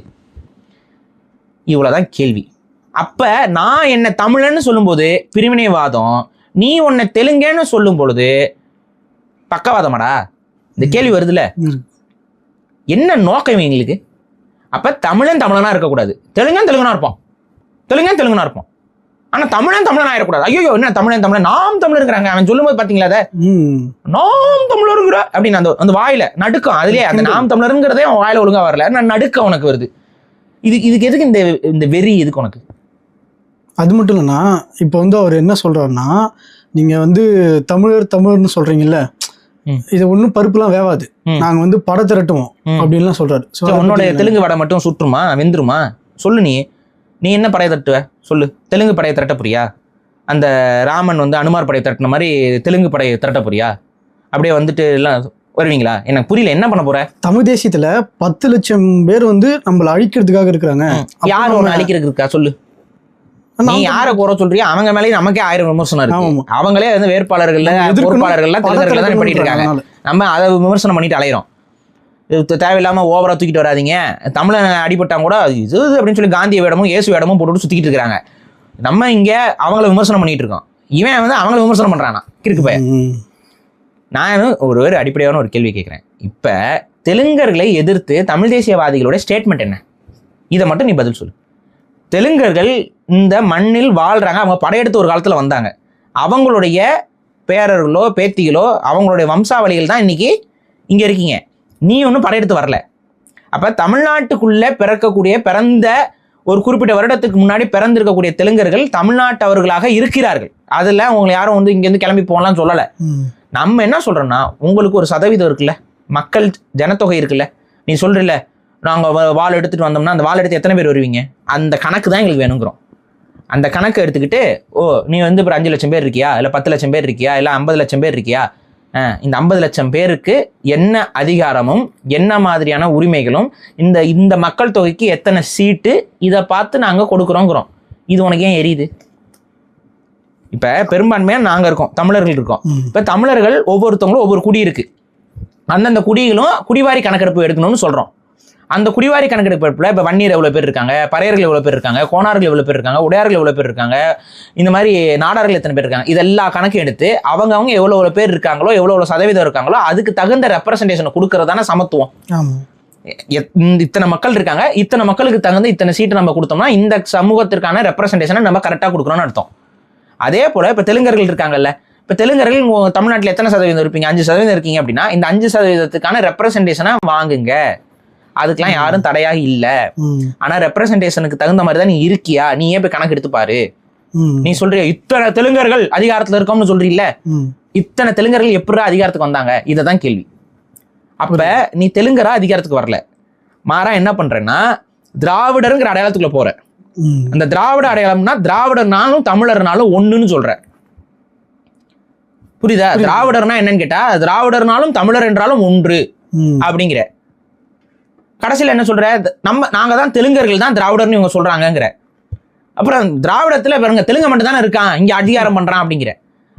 இவ்வளவுதான் கேள்வி. அப்ப நான் என்ன தமிழன்னு சொல்லும்போது பிரிவினைவாதம், நீ உன்னை தெலுங்கன்னு சொல்லும் பொழுது பக்கவாதமாடா? இந்த கேள்வி வருதுல்ல, என்ன நோக்கம் இவங்களுக்கு? அப்ப தமிழனா இருக்கக்கூடாது, தெலுங்கனா இருப்போம், தெலுங்கனா இருப்போம். ஆனா தமிழன் ஆயிடக்கூடாது. ஐயோ என்ன தமிழன் நாம் தமிழருங்கிறாங்க. அவன் சொல்லும் போது பாத்தீங்களா, அதை நாம் தமிழருங்கிற அப்படின்னு அந்த வாயில நடுக்கம். அதுலயே அந்த நாம் தமிழருங்கிறதே அவன் வாயில ஒழுங்கா வரல, நடுக்கம் உனக்கு வருது. இதுக்கு எதுக்கு இந்த வெறி? எதுக்கு உனக்கு? அது மட்டும் இல்லைன்னா இப்போ வந்து அவர் என்ன சொல்றாருன்னா, நீங்க வந்து தமிழர்னு சொல்றீங்கல்ல, இது ஒன்றும் பருப்புலாம் வேவாது, நாங்க வந்து படை திரட்டுவோம் அப்படின்லாம் சொல்றாரு. உன்னோட தெலுங்கு வடை மட்டும் சுற்றுமா, வெந்துருமா? சொல்லு, நீ என்ன படையை தட்டுவ சொல்லு? தெலுங்கு படையை திரட்ட போறியா? அந்த ராமன் வந்து அனுமார் படையை திரட்டின மாதிரி தெலுங்கு படையை திரட்ட போறியா? அப்படியே வந்துட்டு எல்லாம் வருவீங்களா? எனக்கு புரியல, என்ன பண்ண போற? தமிழ் தேசியத்துல 10 லட்சம் பேர் வந்து நம்மளை அழிக்கிறதுக்காக இருக்கிறாங்க. யார் ஒன்று அழிக்கிறதுக்கு இருக்கா சொல்லு? நீ யாரை குறை சொல்றியா? அவங்க மேலேயும் நமக்கே 1000 விமர்சனம் இருக்கு. அவங்களே வந்து வேட்பாளர்கள்ல பொறுப்பாளர்கள்லாம் தெலுங்கர்கள் தான் பண்ணிட்டு இருக்காங்க. நம்ம அதை விமர்சனம் பண்ணிட்டு அலையிறோம். தேவையில்லாம ஓவரா தூக்கிட்டு வராதிங்க. தமிழன் அடிபட்டாங்க கூட இது அப்படின்னு சொல்லி காந்திய வேடமும் இயேசு வேடமும் போட்டு சுத்திக்கிட்டு இருக்காங்க. நம்ம இங்க அவங்கள விமர்சனம் பண்ணிட்டு இருக்கோம். இவன் வந்து அவங்கள விமர்சனம் பண்றானா? கிறுக்கு பையன். நான் ஒரு அடிப்படையான ஒரு கேள்வி கேட்கிறேன். இப்ப தெலுங்கர்களை எதிர்த்து தமிழ் தேசியவாதிகளோட ஸ்டேட்மெண்ட் என்ன? இதை மட்டும் நீ பதில் சொல்லு. தெலுங்கர்கள் இந்த மண்ணில் வாழ்றாங்க, அவங்க படையெடுத்து ஒரு காலத்துல வந்தாங்க. அவங்களுடைய பேரர்களோ பேத்திகளோ அவங்களுடைய வம்சாவளிகள் தான் இன்னைக்கு இங்க இருக்கீங்க. நீ ஒன்றும் படையெடுத்து வரல. அப்ப தமிழ்நாட்டுக்குள்ள பிறந்த ஒரு குறிப்பிட்ட வருடத்துக்கு முன்னாடி பிறந்திருக்கக்கூடிய தெலுங்கர்கள் தமிழ்நாட்டவர்களாக இருக்கிறார்கள். அதுல உங்களை யாரும் வந்து இங்க இருந்து கிளம்பி போகலாம்னு சொல்லல. நம்ம என்ன சொல்றோம்னா, உங்களுக்கு ஒரு சதவீதம் இருக்குல்ல, மக்கள் ஜனத்தொகை இருக்குல்ல, நீ சொல்றல நாங்க வாள் எடுத்துட்டு வந்தோம்னா அந்த வாள் எடுத்து எத்தனை பேர் வருவீங்க? அந்த கணக்கு தான் எங்களுக்கு வேணுங்கிறோம். அந்த கணக்கு எடுத்துக்கிட்டு, ஓ நீ வந்து இப்போ 5 லட்சம் பேர் இருக்கியா, இல்லை 10 லட்சம் பேர் இருக்கியா, இல்லை 50 லட்சம் பேர் இருக்கியா, இந்த 50 லட்சம் பேருக்கு என்ன அதிகாரமும் என்ன மாதிரியான உரிமைகளும் இந்த மக்கள் தொகைக்கு எத்தனை சீட்டு, இதை பார்த்து நாங்கள் கொடுக்குறோங்கிறோம். இது உனக்கு ஏன் எரியுது? இப்போ பெரும்பான்மையாக நாங்கள் இருக்கோம், தமிழர்கள் இருக்கோம். இப்போ தமிழர்கள் ஒவ்வொருத்தவங்களும் ஒவ்வொரு குடி இருக்கு. அந்தந்த குடிகளும் குடிவாரி கணக்கெடுப்பு எடுக்கணும்னு சொல்கிறோம். அந்த குடிவாரி கணக்கெடுப்பில் இப்போ வன்னியர் எவ்வளோ பேர் இருக்காங்க, பறையர்கள் எவ்வளோ பேர் இருக்காங்க, கோணார்கள் எவ்வளோ பேர் இருக்காங்க, உடையார்கள் எவ்வளோ பேர் இருக்காங்க, இந்த மாதிரி நாடார்கள் எத்தனை பேர் இருக்காங்க, இதெல்லாம் கணக்கு எடுத்து அவங்க எவ்வளோ பேர் இருக்காங்களோ, எவ்வளோ சதவீதம் இருக்காங்களோ அதுக்கு தகுந்த ரெப்ரசன்டேஷனை கொடுக்கறதான சமத்துவம். இத்தனை மக்கள் இருக்காங்க, இத்தனை மக்களுக்கு தகுந்த இத்தனை சீட்டு நம்ம கொடுத்தோம்னா இந்த சமூகத்திற்கான ரெப்ரசன்டேஷனை நம்ம கரெக்டாக கொடுக்குறோம்னு அர்த்தம். அதே போல் இப்போ தெலுங்கர்கள் இருக்காங்கல்ல, இப்போ தெலுங்கர்கள் தமிழ்நாட்டில் எத்தனை சதவீதம் இருப்பீங்க? 5% இருக்கீங்க அப்படின்னா இந்த 5% ரெப்ரசன்டேஷனை வாங்குங்க. அதுக்கெல்லாம் யாரும் தடையாக இல்லை. ஆனா ரெப்ரசன்டேஷனுக்கு தகுந்த மாதிரி தான் நீ இருக்கியா? நீ ஏன் போய் கணக்கு எடுத்து பாரு. நீ சொல்றிய இத்தனை தெலுங்கர்கள் அதிகாரத்துல இருக்கோம்னு சொல்றீல்ல, இத்தனை தெலுங்கர்கள் எப்படி அதிகாரத்துக்கு வந்தாங்க? இததான் கேள்வி. அப்ப நீ தெலுங்கரா அதிகாரத்துக்கு வரல, மாறா என்ன பண்றேன்னா திராவிடருங்கிற அடையாளத்துக்குள்ள போற. அந்த திராவிட அடையாளம்னா திராவிடர்னாலும் தமிழர்னாலும் ஒண்ணுன்னு சொல்ற. புரியுதா? திராவிடர்னா என்னன்னு கேட்டா திராவிடர்னாலும் தமிழர் என்றாலும் ஒன்று அப்படிங்கிற. கடைசியில் என்ன சொல்ற? நாங்க தான் தெலுங்கர்கள் தான் திராவிடர்னு இவங்க சொல்றாங்கிற. அப்புறம் திராவிடத்துல பாருங்க தெலுங்கு மட்டும் தானே இருக்கான், இங்க அதிகாரம் பண்றான் அப்படிங்கிற.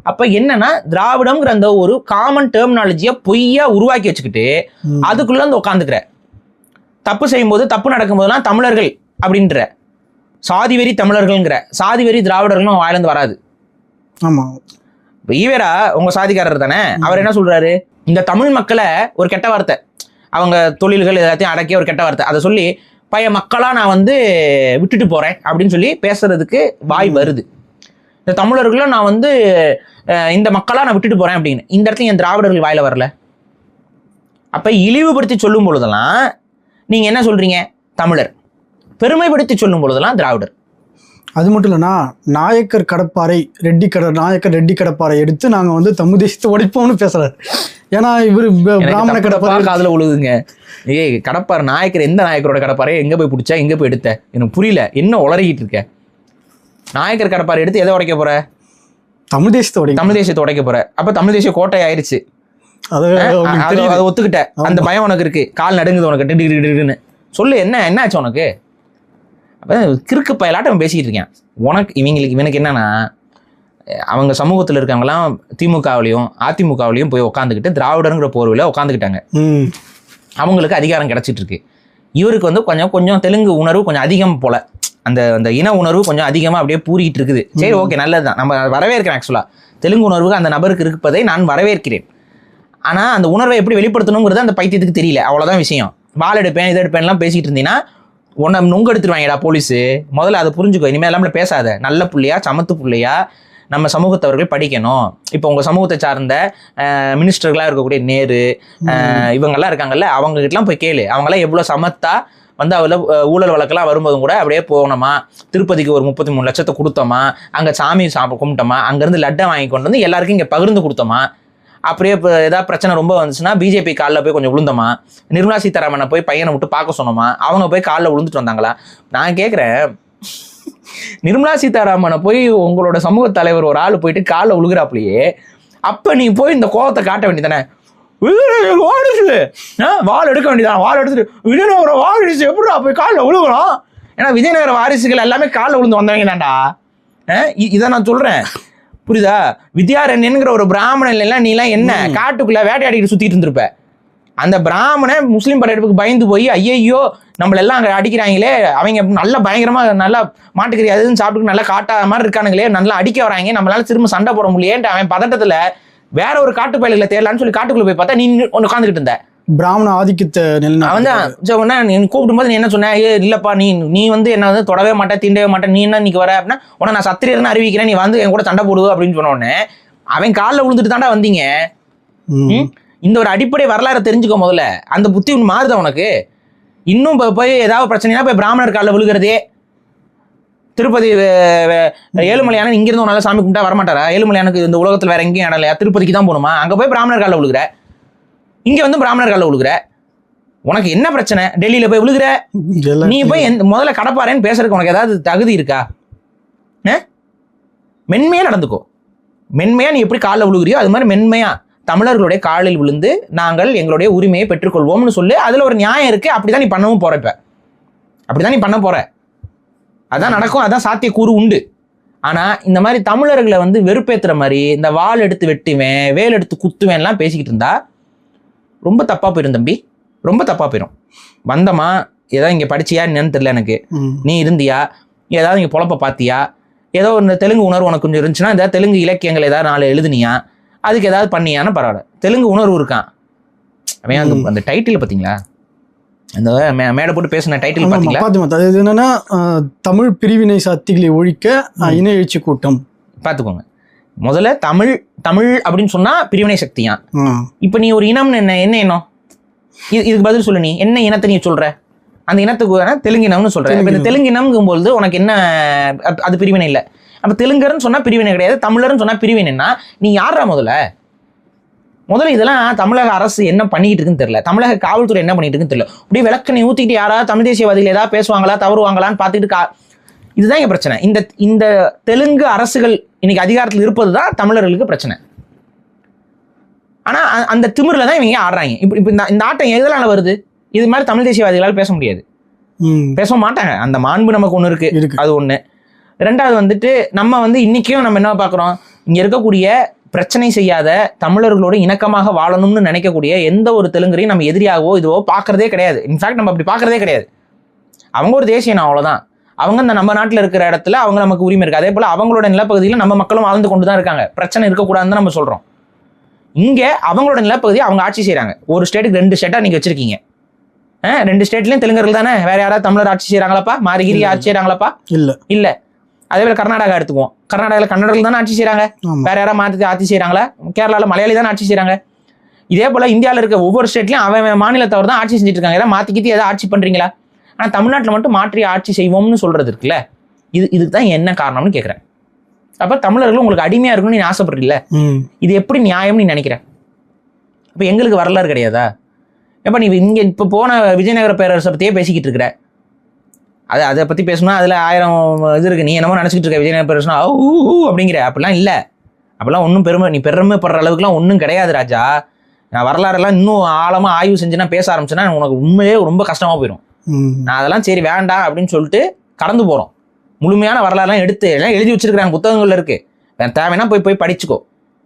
அப்ப என்னன்னா திராவிடம்ங்கிற அந்த ஒரு காமன் டெர்மினாலஜியை பொய்யா உருவாக்கி வச்சுக்கிட்டு அதுக்குள்ள வந்து உட்காந்துக்கிற. தப்பு செய்யும் போது தப்பு நடக்கும் போதெல்லாம் தமிழர்கள் அப்படின்ற, சாதி வெறி தமிழர்கள்ங்கிற, சாதி வெறி திராவிடர்களும் வாயிலிருந்து வராது. ஆமா, இப்ப ஈவேரா உங்க சாதிக்காரர் தானே, அவர் என்ன சொல்றாரு? இந்த தமிழ் மக்களை ஒரு கெட்ட வார்த்தை, அவங்க தொழில்கள் எல்லாத்தையும் அடக்கிய ஒரு கெட்ட வார்த்தை, அதை சொல்லி மக்களா நான் வந்து விட்டுட்டு போறேன் அப்படின்னு சொல்லி பேசுறதுக்கு வாய் வருது. இந்த தமிழர்களும் நான் வந்து இந்த மக்களா நான் விட்டுட்டு போறேன் அப்படின்னு இந்த இடத்துல என் திராவிடர்கள் வாயில வரல. அப்ப இழிவுபடுத்தி சொல்லும் பொழுதெல்லாம் நீங்க என்ன சொல்றீங்க? தமிழர். பெருமைப்படுத்தி சொல்லும் பொழுதெல்லாம் திராவிடர். அது மட்டும் இல்லைன்னா நாயக்கர் கடப்பாறை நாயக்கர் ரெட்டி கடப்பாறை எடுத்து நாங்கள் வந்து தமிழ் தேசத்தை உடைப்போம்னு பேசுறாரு. ஏன்னா இவர் பிராமண கடப்பாறை காதுல உழுதுங்க. ஏய் கடப்பாறை நாயக்கர் எந்த நாயக்கரோட கடப்பாறை எங்க போய் பிடிச்சா எங்க போய் எடுத்த? எனக்கு புரியல, என்ன உளறிக்கிட்டு இருக்க? நாயக்கர் கடப்பாறை எடுத்து எதை உடைக்க போற? தமிழ் தேசத்தை உடைக்க போற. அப்ப தமிழ் தேசிய கோட்டை ஆயிடுச்சு. அதை ஒத்துக்கிட்ட, அந்த பயம் உனக்கு இருக்கு, கால் நடுங்குது உனக்கு சொல்லு. என்ன ஆச்சு உனக்கு? அப்போ கிறுக்கு பயலாட்டம் பேசிக்கிட்டு இருக்கேன். இவனுக்கு என்னன்னா அவங்க சமூகத்தில் இருக்கவங்களாம் திமுகவிலையும் அதிமுகவிலையும் போய் உட்காந்துக்கிட்டு திராவிடருங்கிற போர்வையில் உட்காந்துக்கிட்டாங்க. அவங்களுக்கு அதிகாரம் கிடைச்சிட்டு இருக்கு. இவருக்கு வந்து கொஞ்சம் தெலுங்கு உணர்வு கொஞ்சம் அதிகம் போல. அந்த அந்த இன உணர்வு கொஞ்சம் அதிகமாக அப்படியே பூரிக்கிட்டு இருக்குது. சரி, ஓகே, நல்லது தான், நம்ம வரவேற்கிறேன். ஆக்சுவலாக தெலுங்கு உணர்வுக்கு அந்த நபருக்கு இருப்பதை நான் வரவேற்கிறேன். ஆனால் அந்த உணர்வை எப்படி வெளிப்படுத்தணுங்கிறது அந்த பைத்தியத்துக்கு தெரியல, அவ்வளோதான் விஷயம். வாள் எடுப்பேன் இதை எடுப்பேன்லாம் பேசிகிட்டு இருந்தீங்கன்னா உன்னை நுங்க எடுத்துருவாங்கடா போலீஸு. முதல்ல அதை புரிஞ்சுக்கோ, இனிமேல் எல்லாமே பேசாத. நல்ல பிள்ளையா சமத்து பிள்ளையா நம்ம சமூகத்தவர்கள் படிக்கணும். இப்போ உங்கள் சமூகத்தை சார்ந்த மினிஸ்டர்களாக இருக்கக்கூடிய நேரு இவங்கெல்லாம் இருக்காங்கல்ல, அவங்ககிட்டலாம் போய் கேளு. அவங்களாம் எவ்வளோ சமத்தா வந்து அவள ஊழல் வழக்கெல்லாம் வரும்போதும் கூட அப்படியே போனோமா, திருப்பதிக்கு ஒரு 33 லட்சத்தை கொடுத்தோமா, அங்கே சாமி கும்பிட்டோமா, அங்கேருந்து லட்டை வாங்கி கொண்டு வந்து எல்லாருக்கும் இங்கே பகிர்ந்து கொடுத்தோமா, அப்படியே இப்போ ஏதாவது பிரச்சனை ரொம்ப வந்துச்சுன்னா பிஜேபி காலில் போய் கொஞ்சம் விழுந்தோமா, நிர்மலா சீதாராமனை போய் பையனை விட்டு பார்க்க சொன்னோமா, அவங்க போய் காலில் விழுந்துட்டு வந்தாங்களா? நான் கேட்குறேன், நிர்மலா சீதாராமனை போய் உங்களோட சமூக தலைவர் ஒரு ஆள் போயிட்டு காலில் விழுகிறாப்லையே, அப்போ நீ போய் இந்த கோவத்தை காட்ட வேண்டியதானே? வாடிச்சு வால் எடுக்க வேண்டியதான், வால் எடுத்துட்டு விஜயநகர வாரிசு எப்படிடா போய் காலில் விழுகணும்? ஏன்னா விஜயநகர வாரிசுகள் எல்லாமே காலில் விழுந்து வந்தவங்க தான்டா. இதை நான் சொல்றேன், புரியுதா? வித்யாரண்யன்கிற ஒரு பிராமணன் எல்லாம் நீலாம் என்ன காட்டுக்குள்ள வேட்டையாடிட்டு சுத்திட்டு இருந்திருப்ப. அந்த பிராமணன் முஸ்லீம் படையெடுப்புக்கு பயந்து போய் ஐயையோ நம்மளெல்லாம் அங்கே அடிக்கிறாங்களே, அவங்க நல்லா பயங்கரமா நல்லா மாட்டுக்கறி அதுன்னு சாப்பிட்டு நல்லா காட்டா மாதிரி இருக்கானுங்களே, நல்லா அடிக்க வராங்க, நம்மளால திரும்ப சண்டை போட முடியேன்ட்டு அவன் பதட்டத்துல வேற ஒரு காட்டு பயல்களை தேடலான்னு சொல்லி காட்டுக்குள்ள போய் பார்த்தா நீ ஒன்று உட்காந்துக்கிட்டு இருந்த. பிராமண ஆதிக்கத்தை அவன் தான் நீ கூப்பிடும் போது நீ என்ன சொன்ன, இல்லப்பா நீ வந்து என்ன வந்து தொடவே மாட்டேன் தீண்டவே மாட்டேன், நீ என்ன இன்னைக்கு வர அப்படின்னா உன நான் சத்திரியர்னு அறிவிக்கிறேன், நீ வந்து என் கூட சண்டை போடுவ அப்படின்னு சொன்ன உடனே அவன் காலில் விழுந்துட்டு தாண்டா வந்தீங்க. இந்த ஒரு அடிப்படை வரலாறு தெரிஞ்சுக்கோ முதல்ல. அந்த புத்தி ஒன்று மாறுதா உனக்கு? இன்னும் போய் ஏதாவது பிரச்சனைனா போய் பிராமணர் காலில் விழுகிறதே. திருப்பதி ஏழுமலையான இங்கிருந்து நல்லா சாமி கும்பிட்டா வரமாட்டாரா? ஏழுமலையானுக்கு இந்த உலகத்தில் வேற எங்கேயும் இடம் இல்லையா? திருப்பதிக்கு தான் போகணுமா? அங்கே போய் பிராமணர் காலில் விழுகிற, இங்கே வந்து பிராமணர் காலில் விழுகிற. உனக்கு என்ன பிரச்சனை? டெல்லியில போய் விழுகிற, நீ போய் முதல்ல கடப்பாரேன்னு பேசுறதுக்கு உனக்கு ஏதாவது தகுதி இருக்கா? மென்மையா நடந்துக்கோ. மென்மையா நீ எப்படி காலில் விழுகிறியோ அது மாதிரி மென்மையா தமிழர்களுடைய காலில் விழுந்து நாங்கள் எங்களுடைய உரிமையை பெற்றுக்கொள்வோம்னு சொல்லு. அதுல ஒரு நியாயம் இருக்கு. அப்படிதான் நீ பண்ணவும் போற. இப்ப அப்படிதான் நீ பண்ண போற. அதான் நடக்கும், அதான் சாத்தியக்கூறு உண்டு. ஆனா இந்த மாதிரி தமிழர்களை வந்து வெறுப்பேத்துற மாதிரி இந்த வாள் எடுத்து வெட்டுவேன் வேல் எடுத்து குத்துவேன்லாம் பேசிக்கிட்டு இருந்தா ரொம்ப தப்பா போயிடும் தம்பி, ரொம்ப தப்பா போயிடும். வந்தமா ஏதாவது இங்க படிச்சியா என்னன்னு தெரியல எனக்கு, நீ இருந்தியா ஏதாவது இங்க பொழப்ப பாத்தியா, ஏதோ ஒரு தெலுங்கு உணர்வு உனக்கு கொஞ்சம் இருந்துச்சுன்னா ஏதாவது தெலுங்கு இலக்கியங்கள் ஏதாவது 4 எழுதுனியா, அதுக்கு ஏதாவது பண்ணியான்னு பரவாயில்ல. தெலுங்கு உணர்வு இருக்கான் அவன். அந்த டைட்டில் பார்த்தீங்களா, அந்த மேடை போட்டு பேசின டைட்டில் பார்த்தீங்களா? அது என்னன்னா தமிழ் பிரிவினை சக்திகளை ஒழிக்க இன எழுச்சி கூட்டம். பார்த்துக்கோங்க, முதல்ல தமிழ் தமிழ் அப்படின்னு சொன்னா பிரிவினை சக்தியா? இப்ப நீ ஒரு இனம்னு என்ன இனம்? இதுக்கு பதில் சொல்லு. நீ என்ன இனத்தை நீ சொல்ற? அந்த இனத்துக்கு தெலுங்கு இனம்னு சொல்ற. இப்ப இந்த தெலுங்கு இனம்ங்கும்போது உனக்கு என்ன, அது பிரிவினை இல்லை. அப்ப தெலுங்கர்னு சொன்னா பிரிவினை கிடையாது, தமிழர்னு சொன்னா பிரிவினைன்னா நீ யாரா? முதல்ல இதெல்லாம் தமிழக அரசு என்ன பண்ணிட்டு இருக்குன்னு தெரியல, தமிழக காவல்துறை என்ன பண்ணிட்டு இருக்குன்னு தெரியல. அப்படியே விளக்கணை ஊத்திட்டு யாராவது தமிழ் தேசியவாதிகள் ஏதாவது பேசுவாங்களா தவறுவாங்களான்னு பார்த்துட்டு இதுதான் எங்க பிரச்சனை. இந்த தெலுங்கு அரசுகள் இன்னைக்கு அதிகாரத்தில் இருப்பது தான் தமிழர்களுக்கு பிரச்சனை. ஆனா அந்த திமிரில் தான் இவங்க ஆடுறாங்க. இப்போ இந்த ஆட்டம் எதனால வருது? இது மாதிரி தமிழ் தேசியவாதிகளால் பேச முடியாது, பேச மாட்டாங்க. அந்த மாண்பு நமக்கு ஒன்று இருக்கு, அது ஒன்று. ரெண்டாவது வந்துட்டு நம்ம இன்னைக்கும் நம்ம என்ன பார்க்குறோம், இங்க இருக்கக்கூடிய பிரச்சனை செய்யாத தமிழர்களோட இணக்கமாக வாழணும்னு நினைக்கக்கூடிய எந்த ஒரு தெலுங்கரையும் நம்ம எதிரியாகவோ இதுவோ பார்க்கறதே கிடையாது. இன்ஃபேக்ட் நம்ம அப்படி பார்க்கறதே கிடையாது. அவங்க ஒரு தேசியம், அவ்வளோதான். அவங்க நம்ம நாட்டில் இருக்கிற இடத்துல அவங்க நமக்கு உரிமை இருக்கு. அதே போல அவங்களோட நிலப்பகுதியில் நம்ம மக்களும் வாழ்ந்து கொண்டு தான் இருக்காங்க. பிரச்சனை இருக்கக்கூடாதுன்னு நம்ம சொல்றோம். இங்கே அவங்களோட நிலப்பகுதியை அவங்க ஆட்சி செய்யறாங்க. ஒரு ஸ்டேட்டுக்கு 2 ஸ்டேட்டா நீங்க வச்சிருக்கீங்க. 2 ஸ்டேட்லயும் தெலுங்கர்கள் தானே, வேற யாராவது தமிழர் ஆட்சி செய்யறாங்களாப்பா? மாரிகிரி ஆட்சி செய்யறாங்களாப்பா? இல்ல. அதே போல கர்நாடகா எடுத்துக்குவோம், கர்நாடகாவில் கன்னடர்கள் தானே ஆட்சி செய்யறாங்க, வேற யாராவது மாற்றி ஆட்சி செய்யறாங்களா? கேரளாவில் மலையாளி தானே ஆட்சி செய்யறாங்க. இதே போல இந்தியாவில் இருக்க ஒவ்வொரு ஸ்டேட்லயும் அவன் மாநிலத்தவர் தான் ஆட்சி செஞ்சுட்டு இருக்காங்க. ஏதாவது மாத்தி ஏதாவது ஆட்சி பண்றீங்களா? ஆனா தமிழ்நாட்டில் மட்டும் மாற்றி ஆட்சி செய்வோம்னு சொல்றது இருக்குல்ல, இதுக்கு தான் என்ன காரணம்னு கேட்கிறேன். அப்ப தமிழர்கள் உங்களுக்கு அடிமையா இருக்கணும்னு நீ ஆசைப்படுறீல்ல, இது எப்படி நியாயம்னு நீ நினைக்கிற? அப்ப எங்களுக்கு வரலாறு கிடையாதா? எப்ப நீ இங்க இப்ப போன விஜயநகர பேரரசை பத்தியே பேசிக்கிட்டு இருக்கிற, அதை பத்தி பேசணும்னா அதுல 1000 இது இருக்கு. நீ என்னமோ நினைச்சிட்டு இருக்க விஜயநகர பேரரசா அப்படிங்கிற. அப்படிலாம் இல்லை, அப்படிலாம் ஒன்றும் நீ பெருமைப்படுற அளவுக்குலாம் ஒன்றும் கிடையாது ராஜா. நான் வரலாறெல்லாம் இன்னும் ஆழமா ஆய்வு செஞ்சு நான் பேச ஆரம்பிச்சேன்னா உனக்கு உண்மையிலே ரொம்ப கஷ்டமா போயிடும். நான் அதெல்லாம் சரி வேண்டாம் அப்படின்னு சொல்லிட்டு கடந்து போறோம். முழுமையான வரலாறுலாம் எடுத்து எல்லாம் எழுதி வச்சிருக்கிறாங்க, புத்தகங்கள்ல இருக்கு. தேவைன்னா போய் படிச்சுக்கோ.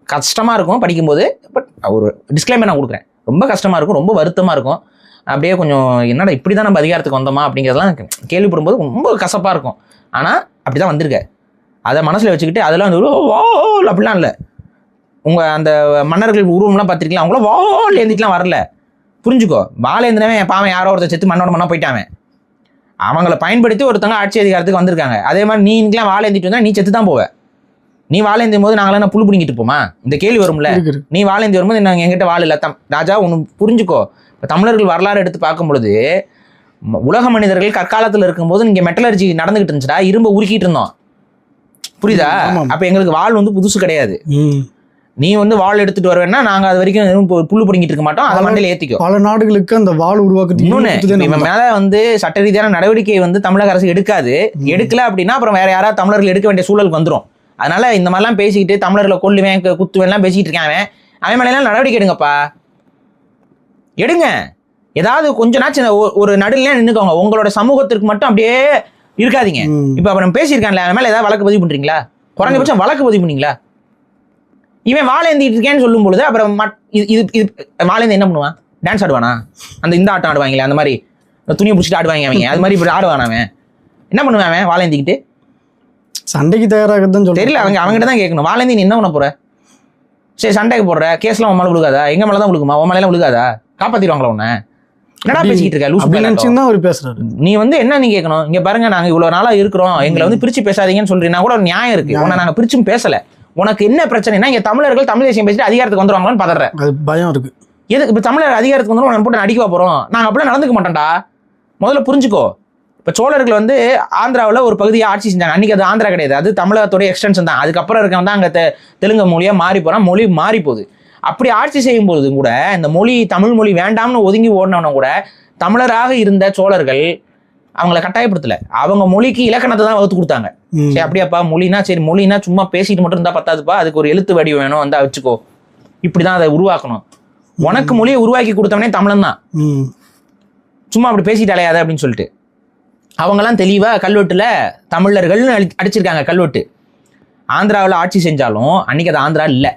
கஷ்டமா இருக்கும் படிக்கும்போது, பட் ஒரு டிஸ்க்ளைமர் நான் கொடுக்குறேன். ரொம்ப கஷ்டமா இருக்கும், ரொம்ப வருத்தமா இருக்கும். அப்படியே கொஞ்சம் என்னடா இப்படி தான் நம்ம அதிகாரத்துக்கு வந்தோமா அப்படிங்கிறதெல்லாம் கேள்விப்படும்போது ரொம்ப கசப்பாக இருக்கும். ஆனால் அப்படி தான் வந்திருக்க, அதை மனசில் வச்சுக்கிட்டு அதெல்லாம் வந்து வா அப்படிலாம் இல்லை. உங்கள் அந்த மன்னர்கள் உருவம்லாம் பார்த்துருக்கலாம், அவங்களாம் வால் ஏந்திட்டுலாம் வரல. புரிஞ்சுக்கோ, வால் ஏந்தினவன் பாவன் யாரோ ஒருத்தர் செத்து மண்ணோட மண்ணா போயிட்டாவன். அவங்கள பயன்படுத்தி ஒருத்தவங்க ஆட்சி அதிகாரத்துக்கு வந்திருக்காங்க. அதே மாதிரி நீ இன்னைக்கெல்லாம் வால் ஏந்திட்டு வந்தால் நீ செத்து தான் போவ. நீ வாழேந்தும் போது நாங்களாம் புல் பிடிங்கிட்டு போமா? இந்த கேள்வி வரும்ல. நீ வாழேந்தி வரும்போது நாங்கள் எங்கிட்ட வாள் இல்லை. ராஜா ஒன்று புரிஞ்சுக்கோ, இப்போ தமிழர்கள் வரலாறு எடுத்து பார்க்கும் பொழுது உலக மனிதர்கள் கற்காலத்தில் இருக்கும்போது இங்கே மெட்டலர்ஜி நடந்துகிட்டு இருந்துச்சுடா, இரும்ப உருக்கிட்டு இருந்தோம். புரியுதா? அப்போ எங்களுக்கு வாள் வந்து புதுசு கிடையாது. நீ வந்து வாள் எடுத்துட்டு வருவேன்னா நாங்கள் அது வரைக்கும் புல்லு பிடிங்கிட்டு இருக்க மாட்டோம். அதை மண்டையில் ஏற்றிக்கோ. பல நாடுகளுக்கு அந்த வாள் உருவாக்குறது இன்னொன்று, இவன் மேலே வந்து சட்ட ரீதியான நடவடிக்கை வந்து தமிழக அரசு எடுக்கல அப்படின்னா அப்புறம் வேற யாராவது தமிழர்கள் எடுக்க வேண்டிய சூழலுக்கு வந்துடும். அதனால இந்த மாதிரிலாம் பேசிக்கிட்டு தமிழர்களை கொல்லுவேன் குத்துவேன்லாம் பேசிக்கிட்டு இருக்கான். அவன் மேலாம் நடவடிக்கை எடுங்கப்பா, எடுங்க. ஏதாவது கொஞ்ச நாச்சு ஒரு நடுநிலையா நின்றுக்கோங்க. உங்களோட சமூகத்திற்கு மட்டும் அப்படியே இருக்காதீங்க. இப்போ அப்புறம் பேசியிருக்கான்ல, அவன் மேலே ஏதாவது வழக்கு பதிவு பண்ணுறீங்களா? குறைஞ்சபட்சம் வழக்கு பதிவு பண்ணீங்களா? இவன் வாழேந்திட்டு இருக்கேன்னு சொல்லும் பொழுது அப்புறம் இது வாழேந்து என்ன பண்ணுவான்? டான்ஸ் ஆடுவானா? இந்த ஆட்டம் ஆடுவாங்களே, அந்த மாதிரி துணியை பிடிச்சிட்டு ஆடுவாங்க அவங்க, அது மாதிரி இப்படி ஆடுவானா? அவன் என்ன பண்ணுவான்? அவன் வாழேந்திக்கிட்டு சண்டைக்கு தயாராக தான் தெரியல. அவங்ககிட்ட தான் கேட்கணும், வாழேந்தி நீ என்ன பண்ண போற? சரி சண்டைக்கு போடுற கேஸ்லாம் உன் மேலே விழுகாதா? எங்க மேலே தான் விழுகுமா? உன் மேலாம் விழுகாதா? காப்பாத்திடுவாங்களா உன்னை? என்னடா பேசிக்கிட்டு இருக்க? லூஸ் அவர் பேசுறாரு. நீ வந்து என்ன நீ கேட்கணும்? இங்க பாருங்க, நாங்க இவ்வளவு நாளா இருக்கிறோம், எங்களை வந்து பிரிச்சு பேசாதீங்கன்னு சொல்றீங்கன்னா கூட ஒரு நியாயம் இருக்கு. உன்னை நாங்க பிரிச்சும் பேசல. உனக்கு என்ன பிரச்சனைனா இங்க தமிழர்கள் தமிழ் தேசியம் பேசிட்டு அதிகாரத்துக்கு வந்துருவாங்களான்னு பதற பயம் இருக்கு. எதுக்கு இப்ப தமிழர் அதிகாரத்துக்கு வந்து போட்டு அடிக்க போறோம்? நாங்க அப்படிலாம் நடந்துக்க மாட்டோம்டா. முதல்ல புரிஞ்சுக்கோ. இப்போ சோழர்கள் வந்து ஆந்திராவில் ஒரு பகுதியை ஆட்சி செஞ்சாங்க. அன்றைக்கி அது ஆந்திரா கிடையாது, அது தமிழகத்துடைய எக்ஸ்டென்ஷன் தான். அதுக்கப்புறம் இருக்கவன் தான் அங்கே தெலுங்கு மொழியாக மாறி போகிறான், மொழி மாறி போகுது. அப்படி ஆட்சி செய்யும்போது கூட இந்த மொழி தமிழ் மொழி வேண்டாம்னு ஒதுங்கி ஓடினவன கூட தமிழராக இருந்த சோழர்கள் அவங்கள கட்டாயப்படுத்தலை. அவங்க மொழிக்கு இலக்கணத்தை தான் வகுத்து கொடுத்தாங்க. சரி அப்படியாப்பா மொழினா, சரி மொழினா சும்மா பேசிட்டு மட்டும் இருந்தால் பத்தாதுப்பா, அதுக்கு ஒரு எழுத்து வடிவம் வேணும், வந்தா வச்சுக்கோ. இப்படி தான் அதை உருவாக்கணும். உனக்கு மொழியை உருவாக்கி கொடுத்தவனே தமிழன் தான், சும்மா அப்படி பேசிட்டு அலையாத அப்படின்னு சொல்லிட்டு அவங்கெல்லாம் தெளிவாக கல்வெட்டில் தமிழர்கள்னு அடிச்சிருக்காங்க. கல்வெட்டு ஆந்திராவில் ஆட்சி செஞ்சாலும் அன்றைக்கி அது ஆந்திரா இல்லை,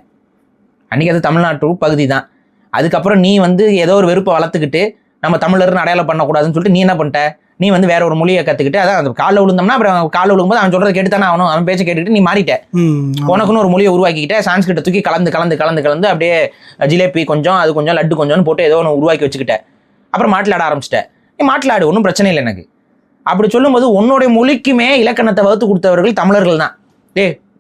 அன்றைக்கி அது தமிழ்நாட்டு பகுதி தான். அதுக்கப்புறம் நீ வந்து ஏதோ ஒரு வெறுப்பை வளர்த்துக்கிட்டு நம்ம தமிழர்னு அடையாளம் பண்ணக்கூடாதுன்னு சொல்லிட்டு நீ என்ன பண்ணிட்ட? நீ வந்து வேற ஒரு மொழியை கற்றுக்கிட்டு, அதான் அந்த காலில் விழுந்தோம்னா அப்புறம் காலில் விழும்போது அவன் சொல்கிறத கேட்டு தானே ஆகணும். அவன் பேச்சை கேட்டுக்கிட்டு நீ மாறிட்ட. உனக்குன்னு ஒரு மொழியை உருவாக்கிக்கிட்ட, சான்ஸ்கிரிட்டை தூக்கி கலந்து அப்படியே ஜிலேபி கொஞ்சம் அது கொஞ்சம் லட்டு கொஞ்சம்னு போட்டு ஏதோ ஒன்று உருவாக்கி வச்சுக்கிட்ட. அப்புறம் மாட்டில் ஆட ஆரம்பிச்சிட்ட. நீ மாட்டில் ஆடு, ஒன்றும் பிரச்சனை இல்லை எனக்கு. அப்படி சொல்லும்போது உன்னுடைய மொழிக்குமே இலக்கணத்தை வகுத்து கொடுத்தவர்கள் தமிழர்கள் தான்.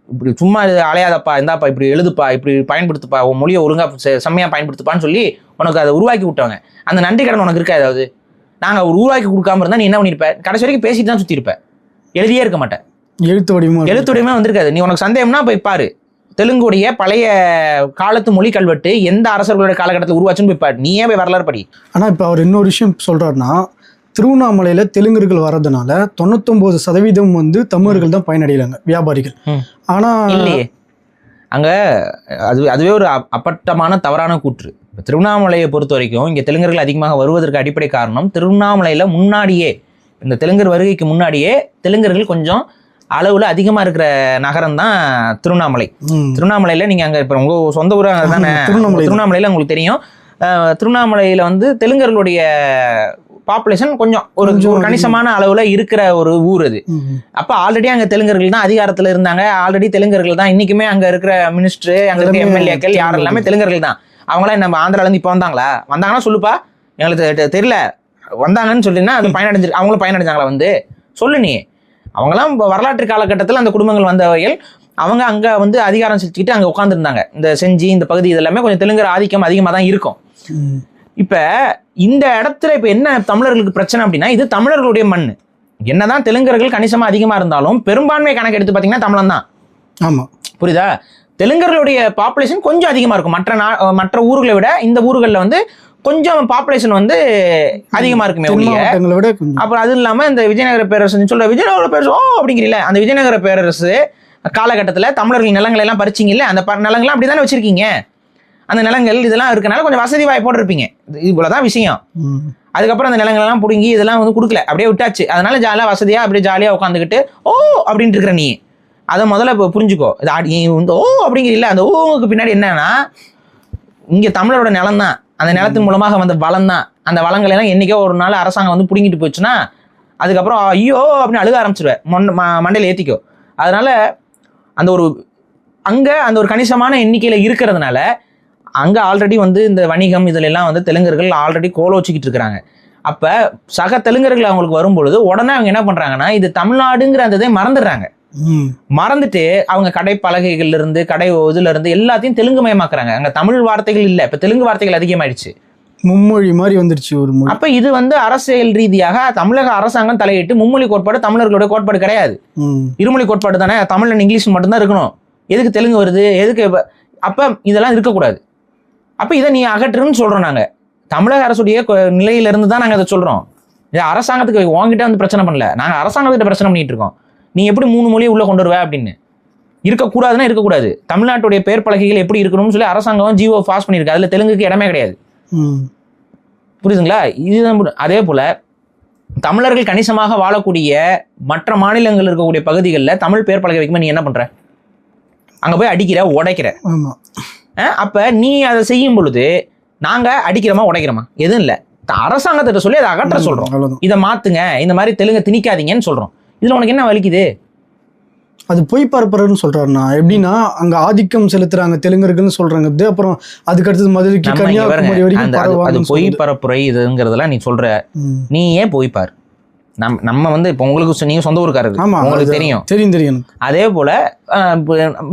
இப்படி சும்மா அலையாதப்பா, இந்தாப்பா இப்படி எழுதுப்பா, இப்படி பயன்படுத்துப்பா, உன் மொழியை ஒழுங்காக செம்மையாக பயன்படுத்துப்பான்னு சொல்லி உனக்கு அதை உருவாக்கி விட்டவங்க. அந்த நன்றி கடன் உனக்கு இருக்கா? ஏதாவது நாங்கள் உருவாக்கி கொடுக்காம இருந்தால் நீ என்ன பண்ணியிருப்ப? கடைசி வரைக்கும் பேசிட்டு தான் சுற்றிருப்ப, எழுதியே இருக்க மாட்டேன். எழுத்து வடிவமே வந்திருக்காது. நீ உனக்கு சந்தேகம்னா போய் பாரு, தெலுங்குடைய பழைய காலத்து மொழி கல்வெட்டு எந்த அரசர்களுடைய காலகட்டத்தில் உருவாச்சுன்னு போய் பாரு. நீயே போய் வரலாறு படி. ஆனால் இப்போ அவர் இன்னொரு விஷயம் சொல்கிறாருன்னா, திருவண்ணாமலையில் தெலுங்கர்கள் வர்றதுனால 99% வந்து தமிழர்கள் தான் பயனடைகிறாங்க, வியாபாரிகள். ஆனால் இல்லையே, அங்கே அதுவே ஒரு அப்பட்டமான தவறான கூற்று. இப்போ திருவண்ணாமலையை பொறுத்த வரைக்கும் இங்கே தெலுங்கர்கள் அதிகமாக வருவதற்கு அடிப்படை காரணம், திருவண்ணாமலையில் முன்னாடியே இந்த தெலுங்கர் வருகைக்கு முன்னாடியே தெலுங்கர்கள் கொஞ்சம் அளவில் அதிகமாக இருக்கிற நகரம் தான் திருவண்ணாமலை. திருவண்ணாமலையில் நீங்கள் அங்கே இப்போ உங்கள் சொந்த ஊர் தானே திருவண்ணாமலையில் உங்களுக்கு தெரியும். திருவண்ணாமலையில் வந்து தெலுங்கர்களுடைய பாப்புலேஷன் கொஞ்சம் ஒரு கணிசமான அளவுல இருக்கிற ஒரு ஊர் அது. அப்ப ஆல்ரெடி அங்க தெலுங்கர்கள் தான் அதிகாரத்துல இருந்தாங்க. ஆல்ரெடி தெலுங்கர்கள் தான் இன்னைக்குமே அங்க இருக்கிற மினிஸ்டர், அங்க இருக்க எம்எல்ஏக்கள் யார் எல்லாமே தெலுங்கர்கள் தான். அவங்களாம் நம்ம ஆந்திரால இருந்து இப்ப வந்தாங்கன்னா சொல்லுப்பா, எங்களுக்கு தெரியல, வந்தாங்கன்னு சொல்லினா அது பயனடைஞ்சு அவங்களும் பயனடைஞ்சாங்களா வந்து சொல்லு. நீ அவங்களாம் வரலாற்று காலகட்டத்தில் அந்த குடும்பங்கள் வந்தவர்கள் அவங்க அங்க வந்து அதிகாரம் செலுத்திக்கிட்டு அங்க உட்காந்துருந்தாங்க. இந்த செஞ்சி இந்த பகுதி இதெல்லாமே கொஞ்சம் தெலுங்கர் ஆதிக்கம் அதிகமாக தான் இருக்கும். இப்ப இந்த இடத்துல இப்ப என்ன தமிழர்களுக்கு பிரச்சனை அப்படின்னா, இது தமிழர்களுடைய மண். என்னதான் தெலுங்கர்கள் கணிசமா அதிகமா இருந்தாலும் பெரும்பான்மை கணக்கு எடுத்து பாத்தீங்கன்னா தமிழன் தான். ஆமா, புரியுதா? தெலுங்கர்களுடைய பாப்புலேஷன் கொஞ்சம் அதிகமா இருக்கும் மற்ற ஊர்களை விட. இந்த ஊர்களில் வந்து கொஞ்சம் பாப்புலேஷன் வந்து அதிகமா இருக்குமே ஒழிய. அப்புறம் அது இல்லாம இந்த விஜயநகர பேரரசு சொல்ற விஜயநகர பேரரசு அப்படிங்கிறீங்களா, அந்த விஜயநகர பேரரசு காலகட்டத்தில் தமிழர்கள் நிலங்களை எல்லாம் பறிச்சிங்கல்ல, அந்த நிலங்கள்லாம் அப்படிதானே வச்சிருக்கீங்க. அந்த நிலங்கள் இதெல்லாம் இருக்கனால கொஞ்சம் வசதி வாய்ப்போடு இருப்பீங்க. இவ்வளவுதான் விஷயம். அதுக்கப்புறம் அந்த நிலங்கள் எல்லாம் பிடுங்கி இதெல்லாம் வந்து கொடுக்கல, அப்படியே விட்டாச்சு. அதனால ஜாலியாக வசதியா அப்படியே ஜாலியா உட்காந்துக்கிட்டு ஓ அப்படின்ட்டு இருக்கிற நீ அதை முதல்ல இப்போ புரிஞ்சுக்கோ. இது வந்து ஓ அப்படிங்கிறீல்ல, அந்த ஓவுக்கு பின்னாடி என்னன்னா இங்க தமிழரோட நிலம் தான். அந்த நிலத்தின் மூலமாக வந்த வளம் தான். அந்த வளங்களை எல்லாம் என்னைக்கோ ஒரு நாள் அரசாங்கம் வந்து பிடுங்கிட்டு போச்சுன்னா அதுக்கப்புறம் ஐயோ அப்படின்னு அழுக ஆரம்பிச்சிருவேன், மண்டையில் ஏற்றிக்கோ. அதனால அந்த ஒரு அங்கே அந்த ஒரு கணிசமான எண்ணிக்கையில் இருக்கிறதுனால அங்கே ஆல்ரெடி வந்து இந்த வணிகம் இதில் எல்லாம் வந்து தெலுங்கர்கள் ஆல்ரெடி கோலோச்சிக்கிட்டு இருக்கிறாங்க. அப்போ சக தெலுங்கர்கள் அவங்களுக்கு வரும்பொழுது உடனே அவங்க என்ன பண்ணுறாங்கன்னா இது தமிழ்நாடுங்கிற அந்த இதை மறந்துடுறாங்க. மறந்துட்டு அவங்க கடை பலகைகள்ல இருந்து கடை இதுல இருந்து எல்லாத்தையும் தெலுங்கு மயமாக்குறாங்க. அங்கே தமிழ் வார்த்தைகள் இல்லை, இப்போ தெலுங்கு வார்த்தைகள் அதிகமாயிடுச்சு, மும்மொழி மாதிரி வந்துருச்சு ஒரு மொழி. அப்ப இது வந்து அரசியல் ரீதியாக தமிழக அரசாங்கம் தலையிட்டு மும்மொழி கோட்பாடு தமிழர்களுடைய கோட்பாடு கிடையாது, இருமொழி கோட்பாடு தானே, தமிழ் அண்ட் இங்கிலீஷ் மட்டும்தான் இருக்கணும். எதுக்கு தெலுங்கு வருது, எதுக்கு? அப்ப இதெல்லாம் இருக்கக்கூடாது. அப்ப இதை நீ அகற்றுன்னு சொல்றோம். நாங்க தமிழக அரசுடைய நிலையில இருந்து தான் நாங்க அதை சொல்றோம். இது அரசாங்கத்துக்கு உங்ககிட்ட வந்து பிரச்சனை பண்ணல, நாங்க அரசாங்கத்திட்ட பிரச்சனை பண்ணிட்டு இருக்கோம். நீ எப்படி 3 மொழியை உள்ள கொண்டு வருவ அப்படின்னு. இருக்கக்கூடாதுன்னா இருக்கக்கூடாது. தமிழ்நாட்டுடைய பெயர் பலகைகள் எப்படி இருக்கணும்னு சொல்லி அரசாங்கம் ஜிஓ பாஸ் பண்ணியிருக்கு, அதுல தெலுங்குக்கு இடமே கிடையாது. புரியுதுங்களா? இதுதான். அதே போல தமிழர்கள் கணிசமாக வாழக்கூடிய மற்ற மாநிலங்கள் இருக்கக்கூடிய பகுதிகளில் தமிழ் பெயர் பலகை வைக்கும்போது நீ என்ன பண்ற? அங்க போய் அடிக்கிற, உடைக்கிற. அப்ப நீ அதை செய்யும் பொழுது நாங்க அடிக்கிறோமா உடைக்கிறோமா? எதுவும் இல்லை. அரசாங்கத்திட்ட சொல்லி அதை அகற்ற சொல்றோம், இதை மாத்துங்க, இந்த மாதிரி தெலுங்கு திணிக்காதீங்கன்னு சொல்றோம். இதுல உனக்கு என்ன வலிக்குது? அது பொய் பரப்புறன்னு சொல்றாருண்ணா. எப்படின்னா அங்க ஆதிக்கம் செலுத்துறாங்க தெலுங்கர்கள்னு சொல்றாங்க. அப்புறம் அதுக்கு அடுத்தது மதுரைக்கு கன்னியாகுமரி வரைக்கும் அது பொய் பரப்புரை இதுங்கிறதெல்லாம் நீ சொல்ற. நீ ஏன் போய் பாரு. நம்ம வந்து இப்போ உங்களுக்கு நீங்க சொந்த ஊருக்காரர்கள், உங்களுக்கு தெரியும். அதே போல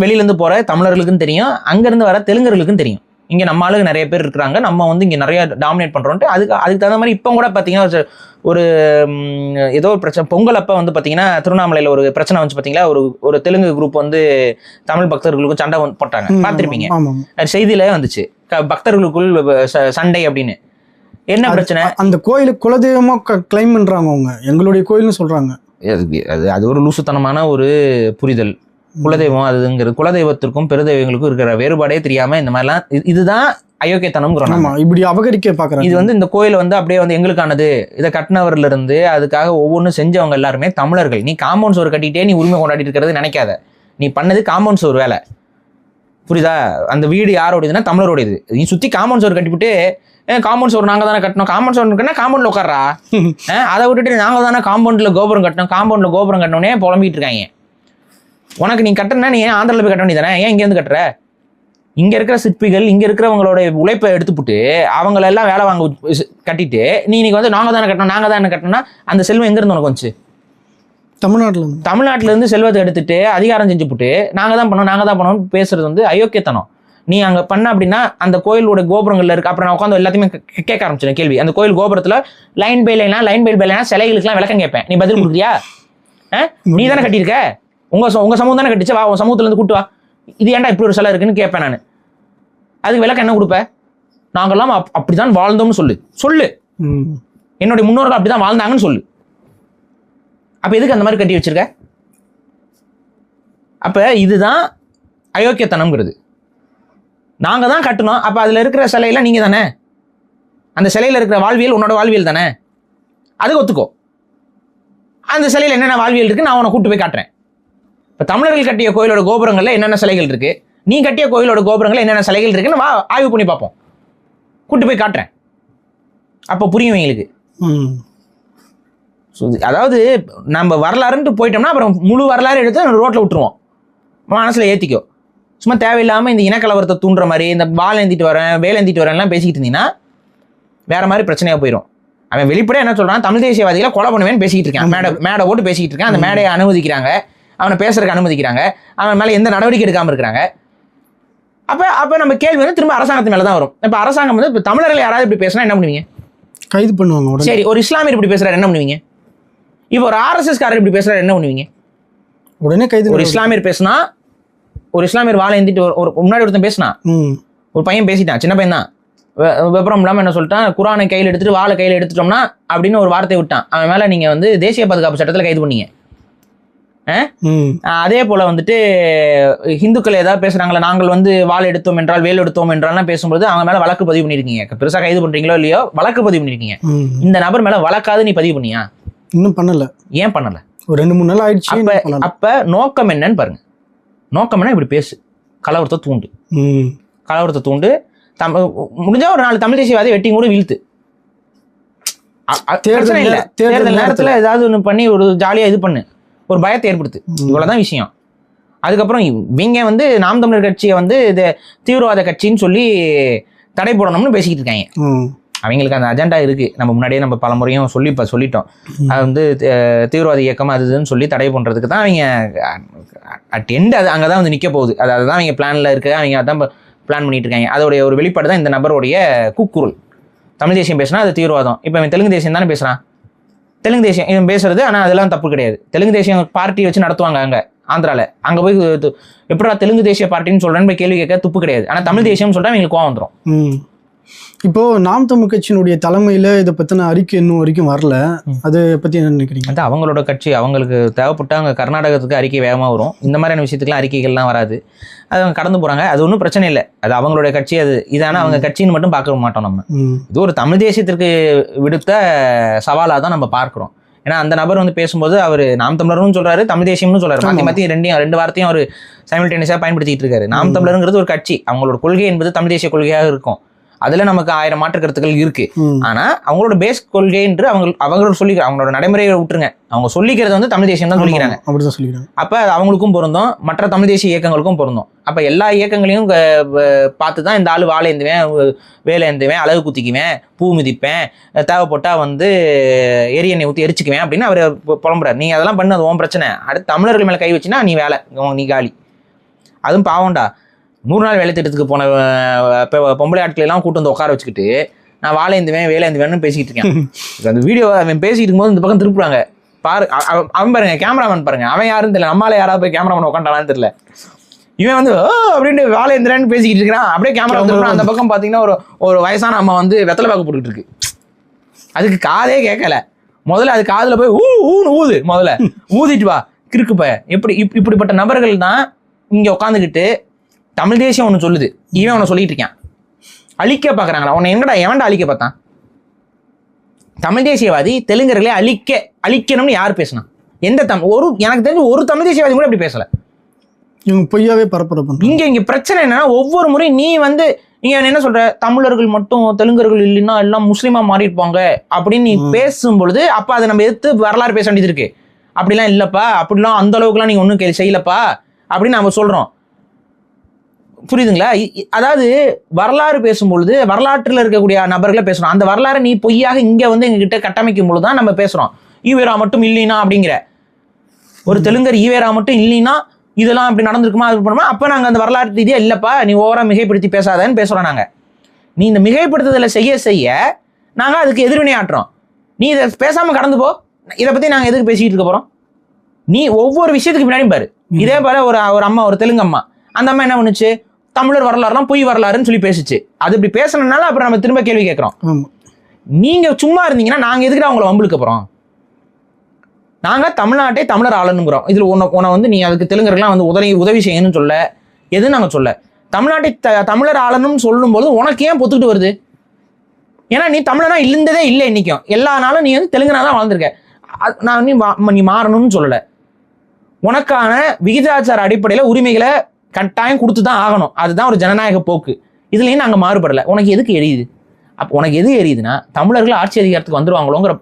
வெளியில இருந்து போற தமிழர்களுக்கும் தெரியும், அங்க இருந்து வர தெலுங்கர்களுக்கும் தெரியும். இங்க நம்ம ஆளுங்க நிறைய பேர் இருக்கிறாங்க, நம்ம வந்து இங்க நிறைய டாமினேட் பண்றோம்ட்டு அதுக்கு தகுந்த மாதிரி இப்போ கூட பாத்தீங்கன்னா ஒரு ஏதோ ஒரு பிரச்சனை பொங்கல் அப்ப வந்து பாத்தீங்கன்னா திருவண்ணாமலையில ஒரு பிரச்சனை வந்து பாத்தீங்களா, ஒரு தெலுங்கு குரூப் வந்து தமிழ் பக்தர்களுக்கும் சண்டை போட்டாங்க, பார்த்திருப்பீங்க, செய்தியில வந்துச்சு, பக்தர்களுக்குள் சண்டை அப்படின்னு. என்ன பிரச்சனை? அந்த கோயிலுக்கு குலதெய்வமா கிளைம் பண்றாங்க, அவங்க எங்களுடைய கோயில்னு சொல்றாங்க. அது ஒரு லூசுத்தனமான ஒரு புரிதல். குலதெய்வம் அதுங்கிறது குலதெய்வத்திற்கும் பெருதெய்வங்களுக்கும் இருக்கிற வேறுபாடே தெரியாம இந்த மாதிரிலாம் இதுதான் அயோக்கியத்தனம். இப்படி அபகரிக்க பாக்குறாங்க. இது வந்து இந்த கோயில் வந்து அப்படியே வந்து எங்களுக்கானது, இதை கட்டினவர்ல இருந்து அதுக்காக ஒவ்வொன்றும் செஞ்சவங்க எல்லாருமே தமிழர்கள். நீ காம்பவுண்ட் சோறு கட்டிட்டே நீ உரிமை கொண்டாடிட்டு இருக்கிறது நினைக்காத. நீ பண்ணது காம்பவுண்ட் சோறு வேலை, புரியுதா? அந்த வீடு யாரோடையதுன்னா தமிழரோடையது. நீ சுத்தி காம்பவுண்ட் சோறு கட்டிவிட்டு காம்பவுண்ட் சோறு நாங்க தானே கட்டணும், காம்பவுண்ட் சோறு இருக்குன்னா காம்பவுண்ட்ல உட்கார்றா, அதை விட்டுட்டு நாங்க தானே காம்பவுண்ட்ல கோபுரம் கட்டணும், காம்பவுண்ட்ல கோபுரம் கட்டணும்னே புலம்பிட்டு இருக்காங்க. உனக்கு நீ கட்டணும்னா நீ ஏன் ஆந்திராவில் போய் கட்ட வேண்டியதானே? ஏன் இங்க இருந்து கட்டுற? இங்க இருக்கிற சிற்பிகள் இங்க இருக்கிறவங்களோட உழைப்பை எடுத்துப்புட்டு அவங்களெல்லாம் வேலை வாங்க கட்டிட்டு நீ இன்னைக்கு வந்து நாங்க தானே கட்டணும், நாங்க தானே கட்டணும்னா அந்த செல்வம் எங்க இருந்து உனக்கு வந்துச்சு? தமிழ்நாட்டுல இருந்து செல்வத்தை எடுத்துட்டு அதிகாரம் செஞ்சு போட்டு நாங்க தான் பண்ணோம் பேசுறது வந்து அயோக்கியத்தனம். நீ அங்க பண்ண அப்படின்னா அந்த கோயிலோட கோபுரங்கள்ல இருக்கு. அப்புறம் நான் உட்காந்து எல்லாத்தையுமே கேட்க ஆரம்பிச்சேன் கேள்வி. அந்த கோயில் கோபுரத்துல லைன் பை லைனா சிலைகளுக்குலாம் விளக்கம் கேட்பேன், நீ பதில் கொடுக்குறியா? நீ தானே கட்டியிருக்க, உங்க சமூகம் தானே கட்டிச்சு, வா உங்க சமூகத்துல இருந்து கூட்டு வா, இது ஏன்டா இப்படி ஒரு சிலை இருக்குன்னு கேட்பேன் நான். அதுக்கு விளக்கம் என்ன கொடுப்பேன்? நாங்கெல்லாம் அப்படிதான் வாழ்ந்தோம்னு சொல்லு, என்னுடைய முன்னோர்கள் அப்படிதான் வாழ்ந்தாங்கன்னு சொல்லு. அப்ப எதுக்கு அந்த மாதிரி கட்டி வச்சிருக்க? அப்ப இதுதான் அயோக்கியத்தனம்ங்கிறது. நாங்க தான் கட்டணும், அப்ப அதுல இருக்கிற சிலையெல்லாம் நீங்க தானே, அந்த சிலையில இருக்கிற வாழ்வியல் உன்னோட வாழ்வியல் தானே, அதுக்கு ஒத்துக்கோ. அந்த சிலையில என்னென்ன வாழ்வியல் இருக்கு நான் உன்னை கூட்டு போய் காட்டுறேன். இப்ப தமிழர்கள் கட்டிய கோயிலோட கோபுரங்கள்ல என்னென்ன சிலைகள் இருக்கு, நீ கட்டிய கோயிலோட கோபுரங்கள்ல என்னென்ன சிலைகள் இருக்குன்னு வா ஆய்வு பண்ணி பார்ப்போம், கூட்டு போய் காட்டுறேன். அப்ப புரியும் எங்களுக்கு. அதாவது நம்ம வரலாறுன்ட்டு போயிட்டோம்னா அப்புறம் முழு வரலாறு எடுத்து ரோட்ல விட்டுருவோம், மனசுல ஏத்திக்கோ. சும்மா தேவையில்லாம இந்த இனக்கலவரத்தை தூண்டுற மாதிரி இந்த வேலை ஏந்திட்டு வரேன்லாம் பேசிக்கிட்டு இருந்தீங்கன்னா வேற மாதிரி பிரச்சனையா போயிடும். அவன் வெளிப்படையா என்ன சொல்றான், தமிழ் தேசியவாதிகளை கொலை பண்ணுவேன்னு பேசிக்கிட்டு இருக்கான், மேடை போட்டு பேசிக்கிட்டு இருக்கான். அந்த மேடையை அனுமதிக்கிறாங்க, அவனை பேசுறதுக்கு அனுமதிக்கிறாங்க, அவன் மேல எந்த நடவடிக்கை எடுக்காம இருக்கிறாங்க. அப்ப நம்ம கேள்வி வந்து திரும்ப அரசாங்கத்து மேலதான் வரும். இப்ப அரசாங்கம் வந்து தமிழர்கள் யாராவது இப்படி பேசினா என்ன பண்ணுவீங்க? கைது பண்ணுவாங்க. சரி, ஒரு இஸ்லாமியர் இப்படி பேசுறாரு என்ன பண்ணுவீங்க? இப்போ ஒரு RSS காரர் இப்படி பேசுறாரு என்ன பண்ணுவீங்க? உடனே கைது. ஒரு இஸ்லாமியர் பேசினா, ஒரு இஸ்லாமியர் வாழை ஏந்திட்டு ஒரு முன்னாடி ஒருத்தன் பேசினா, ஒரு பையன் பேசிட்டான், சின்ன பையன் தான், விபரம் இல்லாம என்ன சொல்லிட்டான், குரானை கையில் எடுத்துட்டு வாழை கையில் எடுத்துட்டோம்னா அப்படின்னு ஒரு வார்த்தை விட்டான். அவன் மேல நீங்க வந்து தேசிய பாதுகாப்பு சட்டத்துல கைது பண்ணீங்க. அதே போல வந்துட்டு இந்துக்கள் ஏதாவது பேசுறாங்களா, நாங்கள் வந்து வாள் எடுத்தோம் என்றால் வேல் எடுத்தோம் என்றால் பேசும்போது அவங்க மேல வழக்கு பதிவு பண்ணிருக்கீங்க. பெருசா கைது பண்றீங்களோ இல்லையோ வழக்கு பதிவு பண்ணிருக்கீங்க. இந்த நபர் மேல வழக்காவது நீ பதிவு பண்ணியா? இன்னும் பண்ணல. ஏன் பண்ணல? ஒரு 2-3 நாள் ஆயிடுச்சு. அப்ப நோக்கம் என்னன்னு பாருங்க. நோக்கம் என்ன? இப்படி பேசு, கலவரத்தை தூண்டு, முடிஞ்சா ஒரு 4 தமிழ் தேசியவாதி வெட்டி கூட வீழ்த்து. பிரச்சனை இல்லை, தேர்தல் நேரத்துல ஏதாவது ஒண்ணு பண்ணி ஒரு ஜாலியா இது பண்ணு, ஒரு பயத்தை ஏற்படுத்து, இவ்வளவுதான் விஷயம். அதுக்கப்புறம் இவங்க நாம் தமிழர் கட்சியை இது தீவிரவாத கட்சின்னு சொல்லி தடை போடணும்னு பேசிக்கிட்டு இருக்காங்க. அவங்களுக்கு அந்த அஜெண்டா இருக்கு. நம்ம முன்னாடியே நம்ம பல முறையும் சொல்லிட்டோம். அது தீவிரவாத இயக்கம் அதுன்னு சொல்லி தடை பண்றதுக்கு தான் அவங்க அட் எண்ட் அது அங்கதான் நிக்க போகுது. அதுதான் அவங்க பிளான்ல இருக்கு. அவங்க அதான் பிளான் பண்ணிட்டு இருக்காங்க. அதோடைய ஒரு வெளிப்பாடு தான் இந்த நபருடைய கூக்குரல். தமிழ் தேசியம் பேசினா அது தீவிரவாதம். இப்போ இவன் தெலுங்கு தேசியம் தானே பேசுறான். தெலுங்கு தேசியம் இவன் பேசுறது, ஆனால் அதெல்லாம் தப்பு கிடையாது. தெலுங்கு தேசியம் பார்ட்டி வச்சு நடத்துவாங்க அங்கே ஆந்திரால. அங்கே போய் எப்படா தெலுங்கு தேசிய பார்ட்டின்னு சொல்றேன்னு போய் கேள்வி கேட்க துப்பு கிடையாது. ஆனால் தமிழ் தேசியம் சொல்றா எங்களுக்கு கோவம் வந்துடும். இப்போ நாம் தமிழ் கட்சியினுடைய தலைமையில இதை பத்தின அறிக்கை இன்னும் வரைக்கும் வரல. அதை பத்தி என்ன நினைக்கிறீங்க? அது அவங்களோட கட்சி, அவங்களுக்கு தேவைப்பட்டா அங்கே கர்நாடகத்துக்கு அறிக்கை வேகமாக வரும். இந்த மாதிரியான விஷயத்துக்குலாம் அறிக்கைகள்லாம் வராது. அது அவங்க கடந்து போறாங்க. அது ஒன்றும் பிரச்சனை இல்லை. அது அவங்களோட கட்சி. அது இதான அவங்க கட்சின்னு மட்டும் பார்க்க மாட்டோம் நம்ம. இது ஒரு தமிழ் தேசியத்திற்கு விடுத்த சவாலாக தான் நம்ம பார்க்கிறோம். ஏன்னா அந்த நபர் பேசும்போது அவர் நாம் தமிழர்னு சொல்றாரு, தமிழ் தேசியம்னு சொல்றாரு. மாற்றி ரெண்டு வார்த்தையும் அவர் சைமல்டேனியஸாக பயன்படுத்திட்டு இருக்காரு. நாம் தமிழருங்கிறது ஒரு கட்சி. அவங்களோட கொள்கை என்பது தமிழ் தேசிய கொள்கையாக இருக்கும். அதுல நமக்கு 1000 மாற்று கருத்துக்கள் இருக்கு. ஆனா அவங்களோட பேஸ் கொள்கை என்று அவங்களோட சொல்லிக்கிறாங்க. அவங்களோட நடைமுறையை விட்டுருங்க. அவங்க சொல்லிக்கிறது தமிழ் தேசியம் தான் சொல்லிக்கிறாங்க. அப்படிதான் சொல்லிக்கிறாங்க. அப்ப அவங்களுக்கும் பொருந்தும், மற்ற தமிழ் தேசிய இயக்கங்களுக்கும் பொருந்தும். அப்ப எல்லா இயக்கங்களையும் பார்த்துதான் இந்த ஆளு வாழை ஏந்துவேன், வேலை ஏந்துவேன், அழகு குத்திக்குவேன், பூ மிதிப்பேன், தேவைப்பட்டா எரி எண்ணெய் ஊற்றி எரிச்சுக்குவேன் அப்படின்னு அவர் புலம்புறாரு. நீ அதெல்லாம் பண்ணு, அது உன் பிரச்சனை. அடுத்து தமிழர்கள் மேல கை வச்சுன்னா நீ வேலை, நீ காலி. அதுவும் பாவம்டா. 100 நாள் வேலை திட்டத்துக்கு போன பொம்பளை ஆட்களெல்லாம் கூட்டு வந்து உட்கார வச்சுக்கிட்டு நான் வாழை ஏந்துவேன், வேலை ஏந்துவேன்னு பேசிக்கிட்டு இருக்கேன். அந்த வீடியோ அவன் பேசிட்டு இருக்கும்போது இந்த பக்கம் திருப்புறாங்க பாரு. அவன் பாருங்க, கேமராமேன் பாருங்க, அவன் யாருன்னு தெரியல. நம்மளால யாராவது போய் கேமராமேன் உட்காண்டாலான்னு தெரியல. இவன் அப்படின்னு வாழை ஏந்துறேன்னு பேசிக்கிட்டு இருக்கிறான். அப்படியே கேமரா திருப்புறான். அந்த பக்கம் பார்த்தீங்கன்னா ஒரு வயசான அம்மா வெத்தலை பாக்கு போட்டுக்கிட்டு இருக்கு. அதுக்கு காதே கேட்கல. முதல்ல அது காதுல போய் ஊன்னு ஊது, முதல்ல ஊதிட்டு வா கிறுக்குப்ப. இப்படிப்பட்ட நபர்கள் தான் இங்க உட்காந்துக்கிட்டு தமிழ் தேசியம் ஒன்று சொல்லுது, இவன் ஒன்று சொல்லிட்டு இருக்கான். அழிக்க பார்க்குறாங்களா? உன்னை எவன்டா அழிக்க பார்த்தான்? தமிழ் தேசியவாதி தெலுங்கர்களே அழிக்கணும்னு யார் பேசினா? எனக்கு தெரிஞ்ச ஒரு தமிழ் தேசியவாதி கூட அப்படி பேசல. இவங்க பொய்யாவே பரப்புறப்ப இங்க பிரச்சனை என்னன்னா, ஒவ்வொரு முறையும் நீ நீங்க என்ன சொல்ற, தமிழர்கள் மட்டும் தெலுங்கர்கள் இல்லைன்னா எல்லாம் முஸ்லீமா மாறிருப்பாங்க அப்படின்னு நீ பேசும் பொழுது, அப்ப அதை நம்ம எடுத்து வரலாறு பேச வேண்டியது இருக்கு. அப்படிலாம் இல்லப்பா, அப்படிலாம் அந்த அளவுக்குலாம் நீங்க ஒன்றும் செய்யலப்பா அப்படின்னு நம்ம சொல்றோம். புரியுதுங்களா? அதாவது வரலாறு பேசும்பொழுது வரலாற்றில் இருக்கக்கூடிய நபர்களை பேசுறோம். அந்த வரலாறு நீ பொய்யாக இங்க எங்ககிட்ட கட்டமைக்கும் பொழுதுதான் நம்ம பேசுறோம். ஈவேரா மட்டும் இல்லைனா அப்படிங்கிற ஒரு தெலுங்கர் ஈவேரா மட்டும் இல்லைனா இதெல்லாம் அப்படி நடந்திருக்குமா, அது பண்ணுமா? அப்ப நாங்க அந்த வரலாற்று ரீதியா இல்லப்பா, நீ ஓவரா மிகைப்படுத்தி பேசாதன்னு பேசுறோம். நாங்க நீ இந்த மிகைப்படுத்துதலை செய்ய நாங்க அதுக்கு எதிர்வினையாற்றுறோம். நீ இதை பேசாம கடந்து போ. இதை பத்தி நாங்க எதுக்கு பேசிட்டு இருக்க போறோம்? நீ ஒவ்வொரு விஷயத்துக்கு பின்னாடி பாரு. இதே போல ஒரு அம்மா, ஒரு தெலுங்கு அம்மா, அந்த அம்மா என்ன பண்ணுச்சு? தமிழர் வரலாறுலாம் பொய் வரலாறுன்னு சொல்லி பேசிச்சு. அது இப்படி பேசணும்னால அப்புறம் நம்ம திரும்ப கேள்வி கேட்கிறோம். நீங்க சும்மா இருந்தீங்கன்னா நாங்க எதுக்கு அவங்களை வம்பிழுக்க போறோம்? நாங்க தமிழ்நாட்டை தமிழர் ஆளணுங்கிறோம். இதுல உன்னை நீ அதுக்கு தெலுங்கர்கள்லாம் உதவி செய்யணும்னு சொல்ல, எது நாங்க சொல்ல. தமிழ்நாட்டை தமிழர் ஆளணும்னு சொல்லும் போது உனக்கு ஏன் பொத்துக்கிட்டு வருது? ஏன்னா நீ தமிழனா இருந்ததே இல்லை. இன்னைக்கும் எல்லா நாளும் நீ தெலுங்கனா தான் வாழ்ந்திருக்க. நான் நீ மாறணும்னு சொல்லல. உனக்கான விகிதாச்சார அடிப்படையில உரிமைகளை கட்டாயம் கொடுத்து தான் ஆகணும். அதுதான் ஒரு ஜனநாயக போக்கு. இதுலயும் நாங்க மாறுபடல. உனக்கு எதுக்கு எரியுது? அப்போ உனக்கு எது எரியுதுன்னா, தமிழர்கள் ஆட்சி அதிகாரத்துக்கு வந்துருவாங்களோங்கிற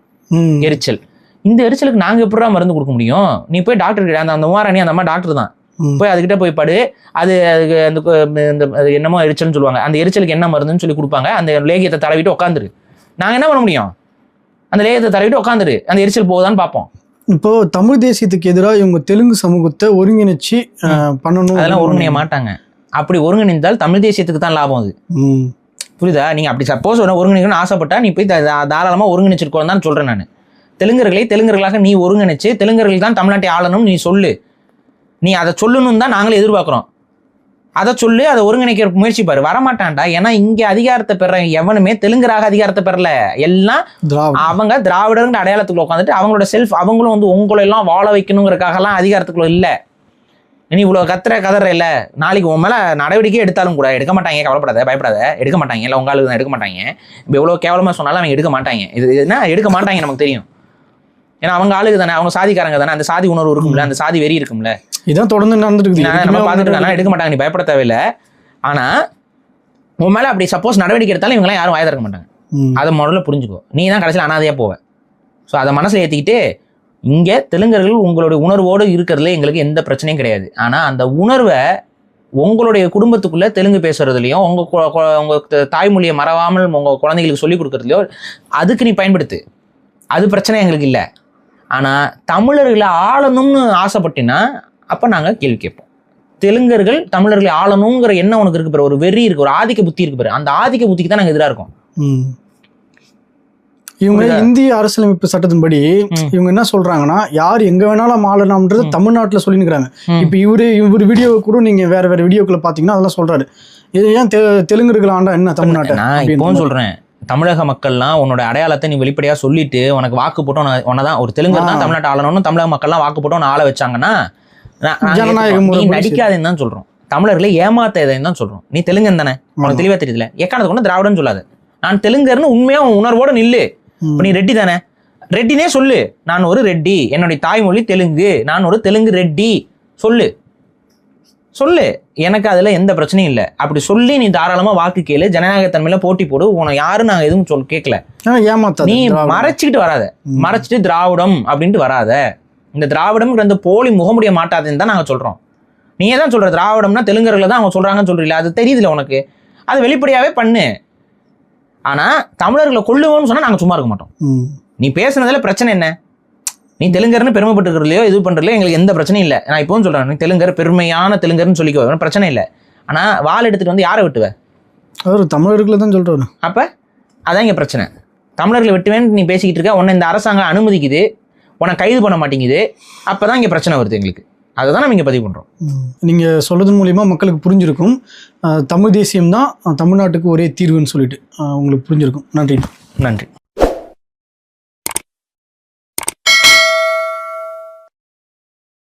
எரிச்சல். இந்த எரிச்சலுக்கு நாங்க எப்படா மருந்து கொடுக்க முடியும்? நீ போய் டாக்டர் கிட்ட, அந்த உமாராணி அந்த அம்மா டாக்டர் தான், போய் அதுகிட்ட போய் படு. அந்த என்னமோ எரிச்சல்னு சொல்லுவாங்க. அந்த எரிச்சலுக்கு என்ன மருந்துன்னு சொல்லி கொடுப்பாங்க. அந்த லேகியத்தை தடவிட்டு உட்காந்துரு. நாங்க என்ன பண்ண முடியும்? அந்த லேகியத்தை தடவிட்டு உட்காந்துரு, அந்த எரிச்சல் போகுதான்னு பார்ப்போம். இப்போ தமிழ் தேசியத்துக்கு எதிராக இவங்க தெலுங்கு சமூகத்தை ஒருங்கிணைச்சு பண்ணணும். அதெல்லாம் ஒருங்கிணைய மாட்டாங்க. அப்படி ஒருங்கிணைந்தால் தமிழ் தேசியத்துக்கு தான் லாபம். அது புரியுதா? நீங்க அப்படி சப்போஸ் ஒருங்கிணைக்கணும்னு ஆசைப்பட்டா நீ போய் தாராளமா ஒருங்கிணைச்சிருக்கோம் தான் சொல்றேன் நான். தெலுங்கர்களாக நீ ஒருங்கிணைச்சு தெலுங்கர்கள் தான் தமிழ்நாட்டை ஆளணும் நீ சொல்லு. நீ அதை சொல்லணும் தான் நாங்களே எதிர்பார்க்கிறோம். அதை சொல்லு, அதை ஒருங்கிணைக்க முயற்சி பாரு. வரமாட்டான்டா. ஏன்னா இங்க அதிகாரத்தை பெற எவனுமே தெலுங்கராக அதிகாரத்தை பெறல. எல்லாம் அவங்க திராவிடங்கிற அடையாளத்துக்குள்ள உட்காந்துட்டு அவங்களோட அவங்களும் உங்களை எல்லாம் வாழ வைக்கணுங்கிறதுக்காகலாம் அதிகாரத்துக்குள்ள இல்ல. நீ இவ்வளவு கதற இல்ல, நாளைக்கு உன் மேல நடவடிக்கை எடுத்தாலும் கூட எடுக்க மாட்டாங்க. கவலைப்படாத, பயப்படாத, எடுக்க மாட்டாங்க. இல்லை உங்களுக்கு தான் எடுக்க மாட்டாங்க. இப்போ எவ்வளவு கேவலமா சொன்னாலும் அவங்க எடுக்க மாட்டாங்க. இதுனா எடுக்க மாட்டாங்க, நமக்கு தெரியும். ஏன்னா அவங்க ஆளுக்கு தானே, அவங்க சாதிக்காரங்க தானே, அந்த சாதி உணர்வு இருக்கும்ல, அந்த சாதி வெறி இருக்கும்ல. இதான் தொடர்ந்து நடந்துட்டு நம்ம பார்த்துட்டு இருக்காங்க. எடுக்க மாட்டாங்க, நீ பயப்பட தேவையில்லை. ஆனா உன் மேலே அப்படி சப்போஸ் நடவடிக்கை எடுத்தாலும் இவங்களாம் யாரும் வாய திறக்க மாட்டாங்க. அதை முதல்ல புரிஞ்சுக்கோ. நீ தான் கடைசியில் அனாதையாக போவேன். ஸோ அதை மனசில் ஏற்றிக்கிட்டு இங்கே தெலுங்கர்கள் உங்களுடைய உணர்வோடு இருக்கிறதுல எங்களுக்கு எந்த பிரச்சனையும் கிடையாது. ஆனால் அந்த உணர்வை உங்களுடைய குடும்பத்துக்குள்ளே தெலுங்கு பேசுறதுலையும் உங்கள் தாய்மொழியை மறவாமல் உங்கள் குழந்தைகளுக்கு சொல்லிக் கொடுக்குறதுலையோ அதுக்கு நீ பயன்படுத்து. அது பிரச்சனை எங்களுக்கு இல்லை. ஆனால் தமிழர்களை ஆளணும்னு ஆசைப்பட்டினா அப்போ நாங்கள் கேள்வி கேட்போம். தெலுங்கர்கள் தமிழர்களை ஆளணுங்கிற எண்ணம் உனக்கு இருக்கு பாரு, ஒரு வெறி இருக்கு, ஒரு ஆதிக்க புத்தி இருக்கு பாரு, அந்த ஆதிக்க புத்திக்கு தான் நாங்கள் எதிராக இருக்கோம். இவங்க இந்திய அரசியலமைப்பு சட்டத்தின்படி இவங்க என்ன சொல்றாங்கன்னா யார் எங்க வேணாலும் ஆளலாம்ன்றது தமிழ்நாட்டுல சொல்லினுக்கிறாங்க. இப்ப இவர் வீடியோ கூட நீங்க வேற வீடியோக்களை பாத்தீங்கன்னா அதெல்லாம் சொல்றாரு. இது ஏன் தெலுங்கர்கள் ஆண்டா என்ன தமிழ்நாட்டை? நான் இப்போவும் சொல்றேன், தமிழக மக்கள்லாம் உன்னோட அடையாளத்தை நீ வெளிப்படையா சொல்லிட்டு உனக்கு வாக்கு போட்டு உன்னதான் ஒரு தெலுங்கர் தான் தமிழ்நாட்டை ஆளணும்னு தமிழக மக்கள்லாம் வாக்கு போட்டு ஆள வச்சாங்கன்னா நீ நடிக்காதேன்னு தான் சொல்றோம். தமிழர்களை ஏமாத்தாதேன்னு தான் சொல்றோம். நீ தெலுங்கன் தானே, உனக்கு தெளிவா தெரியல, எக்கானது கொண்டு திராவிடன்னு சொல்லாது. நான் தெலுங்கர்னு உண்மையா உணர்வோட நில்லு. இப்போ நீ ரெட்டி தானே, ரெட்டினே சொல்லு, நான் ஒரு ரெட்டி, என்னுடைய தாய்மொழி தெலுங்கு, நான் ஒரு தெலுங்கு ரெட்டி சொல்லு சொல்லு, எனக்கு அதுல எந்த பிரச்சனையும் இல்லை. அப்படி சொல்லி நீ தாராளமா வாக்கு கேளு, ஜனநாயக தன்மையில போட்டி போடு. உனக்கு யாரும் நாங்க எதுவும் கேட்கல. நீ மறைச்சிக்கிட்டு வராத, மறைச்சிட்டு திராவிடம் அப்படின்ட்டு வராத. இந்த திராவிடம்ங்கிற அந்த போலி முகமுடிய மாட்டாதுன்னு தான் நாங்க சொல்றோம். நீயே தான் சொல்ற திராவிடம்னா தெலுங்கர்களை தான் அவங்க சொல்றாங்கன்னு சொல்றீங்களா, அது தெரியுதுல உனக்கு, அது வெளிப்படையாவே பண்ணு. ஆனா தமிழர்களை கொள்ளுவோம்னு சொன்னா நாங்க சும்மா இருக்க மாட்டோம். நீ பேசுனதுல பிரச்சனை என்ன? நீ தெலுங்கர்னு பெருமைப்பட்டுக்கிறதுலையோ இது பண்றதுலையோ எங்களுக்கு எந்த பிரச்சனையும் இல்லை. நான் இப்பவும் சொல்றேன், நீ தெலுங்கர் பெருமையான தெலுங்கர்னு சொல்லிக்கோ, பிரச்சனை இல்லை. ஆனா வாள் எடுத்துட்டு வந்து யாரை வெட்டுவ? அவர் தமிழர்களை தான் சொல்றாரு. அப்ப அதான் இங்க பிரச்சனை. தமிழர்களை வெட்டுவேன்னு நீ பேசிக்கிட்டு இருக்க, உன்னை இந்த அரசாங்கம் அனுமதிக்குது, உன்னை கைது பண்ண மாட்டேங்குது. அப்பதான் இங்க பிரச்சனை வருது எங்களுக்கு. அதை தான் நம்ம இங்கே பதிவு பண்ணுறோம். நீங்கள் சொல்கிறதன் மூலிமா மக்களுக்கு புரிஞ்சிருக்கும் தமிழ் தேசியம் தான் தமிழ்நாட்டுக்கு ஒரே தீர்வுன்னு சொல்லிட்டு உங்களுக்கு புரிஞ்சிருக்கும். நன்றி. நன்றி.